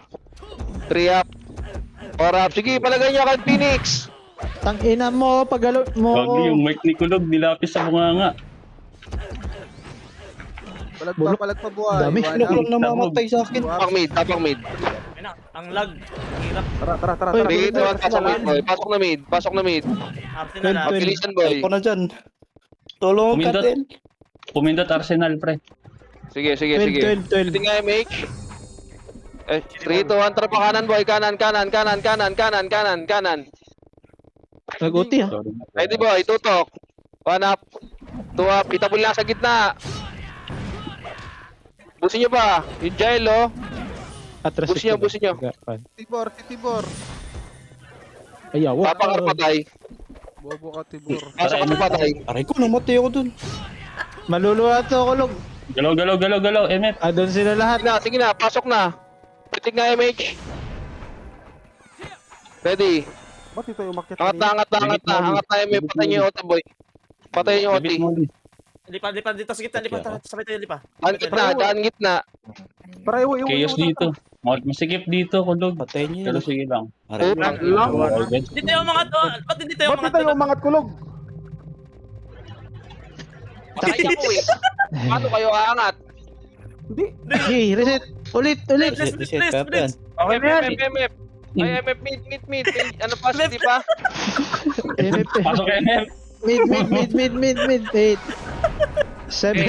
3 up. 4 up. Sige, palagay nyo kay Phoenix. Tang ina mo, pagalo mo. Gagi, yung mic ni Kulog, nilapis sa bunganga. Palag pa buhay. Dami. Wala. Kulog lang namamatay sa akin. Tapak mid. Ayun na, ang lag. Ang hirap. Tara. 3, 2, 1, pasok mid, boy. Pasok na mid. Arte na lang. Pilisan, boy. Ako na dyan. Tulong ka Pumindot. din. Pumindot Arsenal, pre. Sige. 12. Pitik nga MH. 3, 2, 1, trapa kanan, boy. Kanan. Nag-OT ha. Sorry. Ready, boy. Tutok. 1 up. 2 up. Itabol lang sa gitna. Busin nyo ba? Yung gel, oh. Atras. Busin nyo. Tibor. Ayaw. Papakar patay. Bobo ka, Tibor. Pasok ka patay. Aray ko, namatay ako dun. Maluluwa to, kulog. Galaw, MF. Doon sila lahat. Sige na. Pasok na. Pitik nga MH. Ready. Ba't ito yung umakyat? Angat na MH. Patay nyo yung OT, boy. Patay nyo yung OT. Bibit mo. Lipat dito sa gitna, lipat. Sabay tayo lipat. Daan gitna. Para iwo. Chaos dito. Masikip dito, Kulog. Patayin niyo Pero yun. sige lang. Aray ko. Lang. Dito yung mga to. Ba't hindi tayo Ba't mga ito yung umangat kulog? Patay ako eh. Paano kayo aangat? Hindi. Okay, reset. Ulit. Reset ka pa yan. Okay na yan. MF. Ay, MF mid. Ano pa, di ba? Pasok MF. Mid. 8. 7.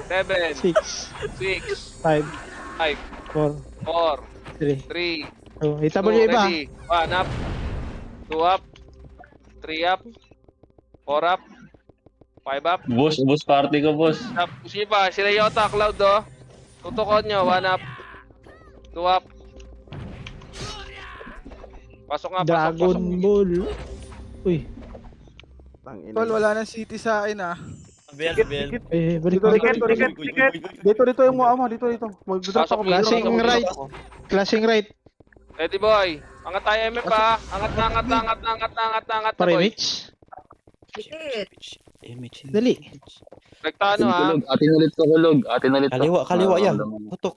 7, 6. 6, 5. 5, 4. 4, 3. 3, Oh, itabol yung iba. 1 up, 2 up, 3 up, 4 up, 5 up. Boss party ko, boss. Sige pa, sila Yota, Cloud do. Tutukon nyo, 1 up, 2 up. Pasok nga, Dragon pasok. Ball. Uy. Tol, wala nang city sa akin ah. Bel. Balik mo. Ticket. Dito yung mukha mo. Dito. Mag-drop Pasok ako. mo. Classing right. Classing right. Ready boy, angat tayo MF ha. Angat na Pare boy. Mitch. Dikit. Image. Dali. Rekta ano ha? Kulog. Atin ulit ko kulog. Atin ulit ko. Kaliwa ya. Nararamdaman. Putok.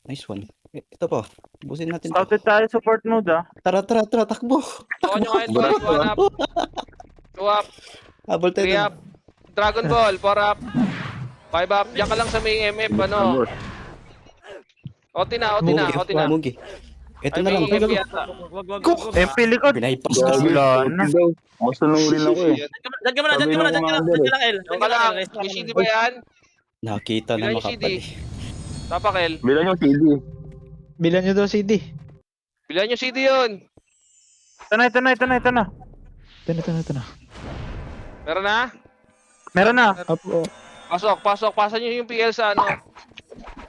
Nice one. Ito pa. Busin natin to. Scouted tayo support node ah. Tara, takbo. Tukan nyo ngayon boys. 1 up. 2 up. Habol tayo 3 dun. up. Dragon Ball. 4 up. 5 up. Diyan ka lang sa may MF ano. Oti na. Mugi. Ito na lang. Ay, may MF yata. Wag. MP likod. Binaypas Go. ka. Wala na. Masunurin ako eh. Dyan ka muna, dyan ka lang, El. Yung ka lang. May CD ba yan? Nakita na Bilan yung CD. makapal. Tapakel. Bilan yung CD. Bilan nyo daw CD. Bilan yung CD yun. Ito na. Ito na. Meron na? Meron na. Opo. Pasok. Pasan nyo yung PL sa ano.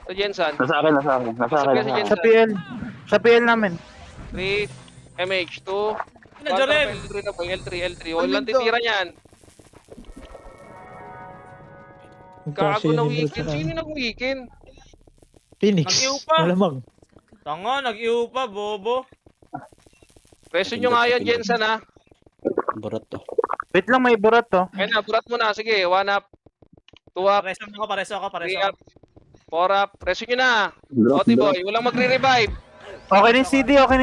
Sa Jensen. Nasa akin. Sa PL. Sa PL namin. 3. MH. 2. Jorel. L3 na po. L3. Walang titira niyan. Gago na weekend. Sino yung nag-weekend? Phoenix. Nag-iw pa. Malamang. Tanga, nag-iw pa, bobo. Preso nyo nga yan, Jensen ha. Barat to. Wait lang, may burat to. Ayun na, burat mo na. Sige, 1 up. 2 up. Pareso ako. 3 up. 4 up. Preso nyo na. Oti boy, walang magre-revive. Okay na yung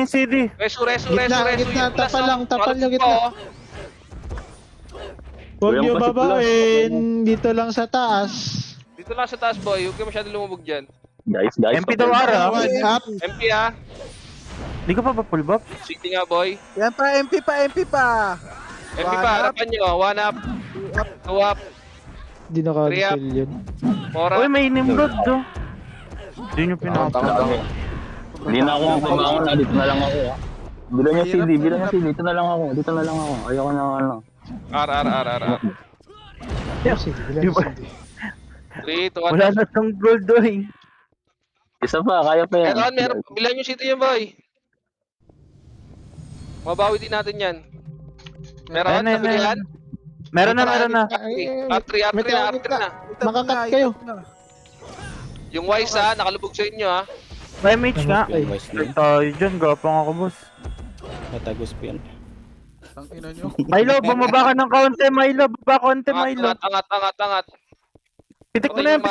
CD. Reso. Gitna. Yung plus, Tapal yung gitna. oh. Huwag Kuya, nyo kasi babain. Dito lang sa taas. Dito lang sa taas boy, huwag kayo masyado lumubog dyan. Guys. MP daw ara. One up. MP ha. Di ko pa ba full buff? CD nga boy. Yan pa, MP pa. MP pa, harapan nyo. 1 up. 2 up. Di naka-sell yun. 4 Uy, up. may Nimrod do. Di nyo Tama. pinapa. Hindi na ako kumangon na. Dito na lang ako. Bilan yung CD. Dito na lang ako. Ayoko na ano. R. CD. Bilan yung CD. 3, 2, 1. Wala na tong gold doing. Isa pa. Kaya pa yan. Meron. Bilan yung CD yan boy. Mabawi din natin yan. Meron? Ayan, Nabili yan? Meron na. R3 na. Makakat kayo. Yung wise ha, nakalubog sa inyo ha. May mage nga. Ay. Yung wise na yun. Tayo dyan, gapang ako boss. Matagos pa yan. Ang ina nyo. Milo, bumaba ka ng kaunti, Milo. Baba kaunti, Milo. Angat. Pitik mo Okay, na yan.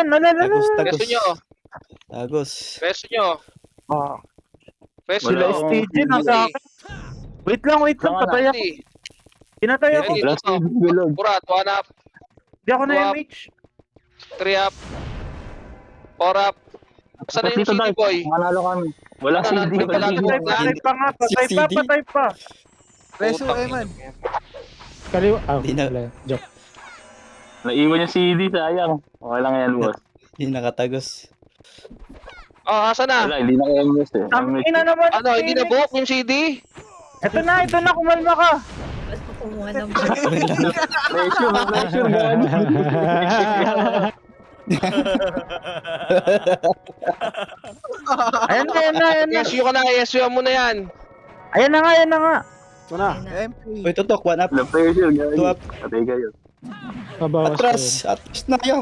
Marlon, Tagos. Preso nyo. Tagos. Preso nyo. Ah, Preso Wala sila nyo. akong STG nasa akin. Wait lang, patay ako. Pinatay ako. Dito to. Burat, 1 up. Di ako na Wow. MH. 3 up. 4 up. Saan na yung CD boy? Manalo kami. Wala CD. Patay pa nga, patay pa. Reso, Putang Eman. ina. Kaliwa. Di na. Wala. Joke. Naiwan yung CD. Sayang. Okay lang yan, boss. Hindi nakatagos. Asa na? Wala, hindi na kaya miss eh. Ang ina naman. Ano, hindi na buhok yung CD? Ito na, kumalma ka. Ba't ko kumuha ng Pressure, gano'n. Ayan na. SU ka na, SU mo na yan. Ayan na nga. Ito na. MP. Uy, tutok. 1 up. Na pressure, gano'n. Two up. Patay kayo. Mabawas ko yun. Atras na kayo.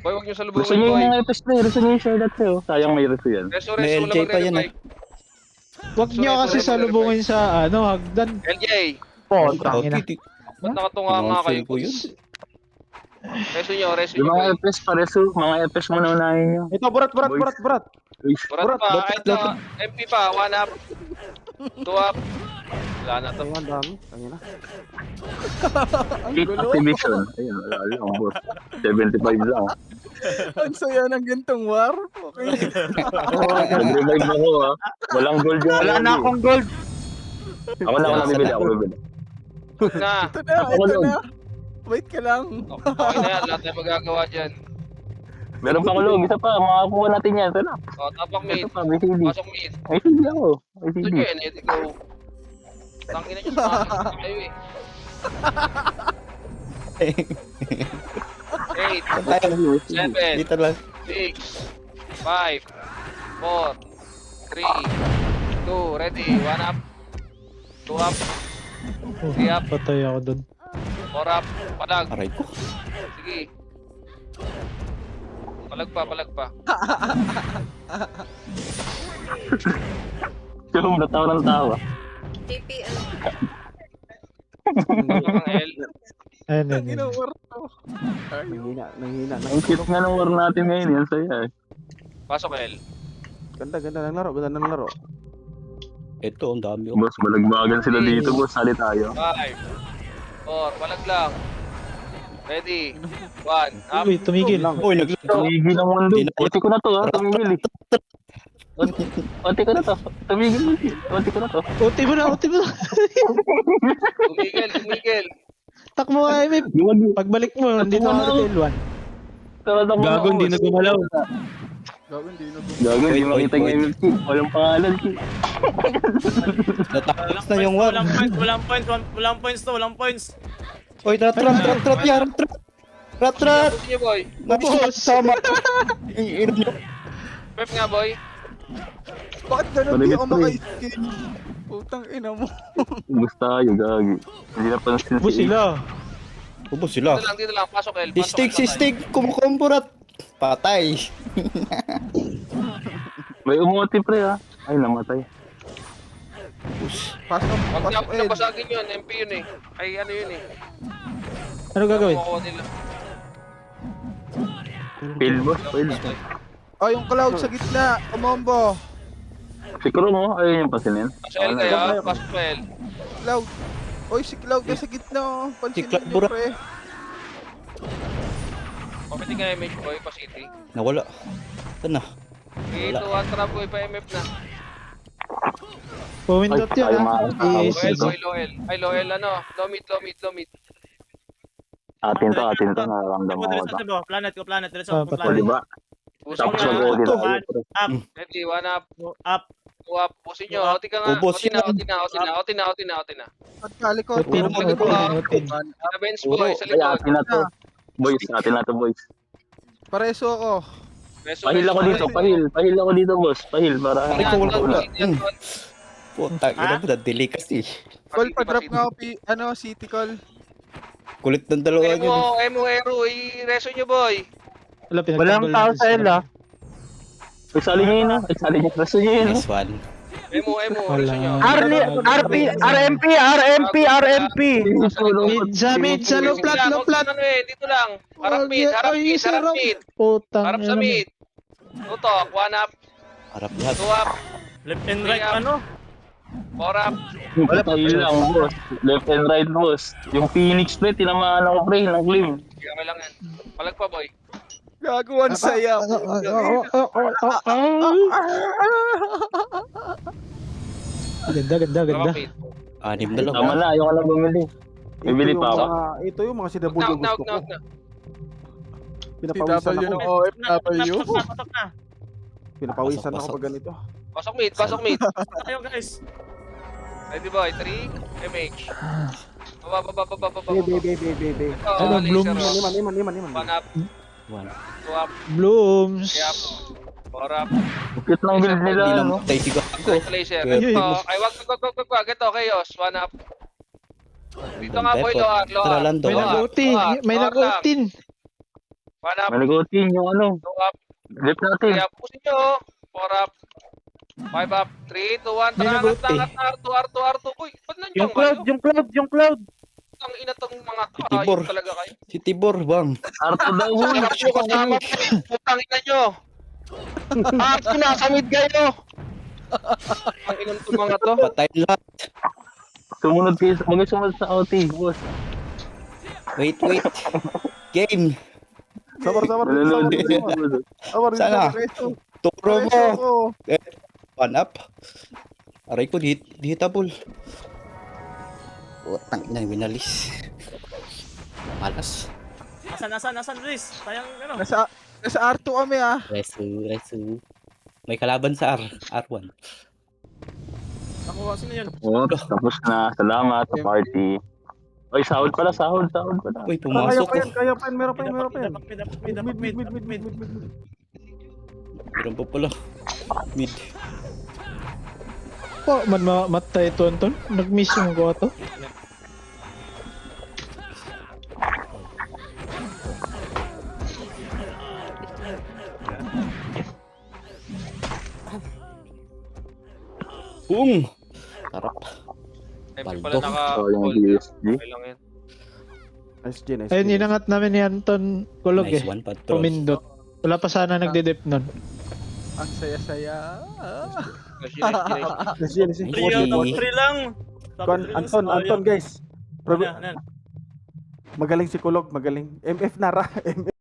Boy, huwag nyo Gusto salubungin, niyo boy. yung mga epics na Gusto niyo yung share that sa'yo. Sayang may reso yan. Reso, May wala LJ pa yan, magre-revive. Huwag nyo kasi salubungin sa hagdan. LJ, Potang ina. ba't nakatunga nga kayo? ko yun. Reso nyo, Yung mga epics pa reso. Mga epics mo na unahin nyo. Ito, burat. Burat pa, ito, MP pa, 1 up. 2 up. Wala na to. Hit activation. Ayun, wala lang, boss. 75 lang. Ang saya ng gantong war. Okay. Nag-revive ako, ha. Walang gold yung Wala na akong gold. Ako bibili. Na, Ito na. Wait ka lang. okay na yan, lahat tayo magagawa dyan. Meron pa kulog. Isa pa. Makakuha natin yan. Sana. O, tapak mid, Ito pa. May CD. pasok mid. May CD ako. May Ito CD. nyo, let it go. Tangina nyo sa akin, kayo eh. 8, 7, Dito lang. 6, 5, 4, 3, 2, ready, 1 up, 2 up, 3 up, Patay ako dun. 4 up, palag, Aray ko. sige. Palag pa. Yung natawa ng tawa. TP, Kang L. Ayun, Ang ayun, ina, ayun. war to. Nanghina, nanghina. Ang cute nga ng war natin ngayon. Yan saya eh. Pasok L. Ganda, ganda ng laro, ganda ng laro. Ito, ang dami. Boss, balagbagan sila dito, boss. Sali tayo. 5, 4, palag lang. Ready, 1, up. Uy, tumigil. Uy, Tumigil ang mundo. Oti ko na to, ha? Tumigil eh. Oti ko na to. Tumigil. Oti ko na to. Uti mo na. Tumigil. Takmo ka, MF. Pagbalik mo, nandito ka sa L1. Gago, hindi na gumalaw. Gago, hindi na Gago, hindi makita yung MFC. Walang pangalan, Ki. natapos na yung war. Walang points. Uy, rat, yan. Rat. Pusin niyo, boy. Sama. Inom nyo. Pep nga, boy. Bakit ganun di ako maka-skin? Putang ina mo. Ubus tayo, gagi. Hindi na pansin Ubus si sila. Ubus sila. Dito lang. Pasok L. Sistig. Kumukumpurat. Patay. May umuoti, pre, ha? Ay, namatay. Pasok, Huwag pasok niyo Ed. basagin yun. MP yun eh. Ay, ano yun eh. Ano gagawin? Makukuha nila. Fail, boss. Fail. Oh, yung cloud sa gitna. Kumombo. Si Kuro mo, ayun yung pasinin. Pasok L kayo. Pasok L. Cloud. Oy, si Cloud ka sa gitna. Oh. Pansinin Cloud, niyo, bura. pre. Pamiting nga image, boy. Pa city. Nawala. Saan na? Ito, trap, boy. Pa MF na. Pumindot Ay, yun, tayo, ha? mga- Yes. Low L. Ay, low L, ano? Low mid. Atin to. Nararamdaman ko to. Planet ko. Ah, O, patay. diba? Pusin Tapos nyo, mag-OD tayo. One. pre. Ready, 1 up. Up. 2 up. Pusin nyo. Oti ka nga. Ubos Oti na. yan. Pagkalikot. Utin. Sa bench, boy. Sa Ay, likod. atin na to. Boys, atin na to, boys. Pareso ako. Pahil ako dito, pahil ako dito, boss. Pahil, para... Ay, wala. Putang ina mo, nadili kasi. Call, pa-drop nga ako. City call. Kulit ng dalawa yun. Emo, Ero. I-reso nyo, boy. Wala, Walang tao sa L, ha? Isali nyo yun, ha? Isali nyo. Raso nyo yun, ha? Nice one. Emo, reso nyo. RMP! Mid, sa low plat. Ano eh, dito lang. Harap mid. Putang Harap sa ina mo. mid. Tutok, 1 up. Harap lahat. 2 up. Left and right, ano? 4 up. Wala pa lang, boss. Left and right, boss. Yung Phoenix, pre, tinamaan ako, pre, ng glim. Kaya lang yan. Palag pa, boy. Gagawan saya. Ganda. Harap mid. 6 na lang. Tama na, ayaw ka lang bumili. Bibili pa ako. Ito yung mga sinabudyo Knock. gusto ko. Pinapawisan PW ng ako. OFW. Patok na. Pinapawisan Pasok, ako pasok. pag ganito. Pasok mid. Tayo, guys. Ready, boy. 3. MH. Baba. Bebe. Ano, Bloom? Liman. 1 up. 2 up. Blooms. 3 up. 4 up. Bukit ng build nila, Hindi lang ano? matay si Gago. Laser. Ay, Ito. Ay, wag. Ito, Chaos. 1 up. Dito nga, boy. Lower. Tralando. May nag-outin. May nag-outin. 1 up. Maligutin yung ano. 2 up. Left natin. 3 up. Pusin nyo. 4 up. 5 up. 3, 2, 1. May nag-ulti. R2. Uy, ba't nandiyan Yung cloud. Ang ina tong mga Tibor. kaayos talaga kayo. Si Tibor, bang. Arto daw, Sarap nyo kasama ko. Putang ina nyo. Nasa mid kayo. Ang inang tong mga to. Patay lahat. Sumunod kayo, mag-sumunod sa OT, boss. Wait. Game. Sabar. Sana. Turo mo. Pareso ako. 1 up. Aray ko, hitable. Tang ina, winalis. Malas. Nasaan, Luis? Tayang, ano? Nasa R2 kami Resu. May kalaban sa R1. Nakuha, sino yun? Oh, tapos na. Salamat sa party. Oy, sahod pala. Uy, Kaya pumasok pa ko. yan. Meron pa yan. Mid. Meron pa pala. Mid. Matay ito, Anton. Nag-miss yung ko to. Boom! Sarap. Pala Baldo. naka Oh, yung views. Okay lang yan. Nice G, nice Ayun, G. inangat namin ni Anton Kulog Nice eh. one, Patros. Pumindot. Wala pa sana nagdedep nun. Ang saya-saya. Nice, nice, nice. Nice G, nice G. Three out of 3 lang. Anton guys. Ano, ano? Magaling si Kulog, magaling. MF Nara, MF.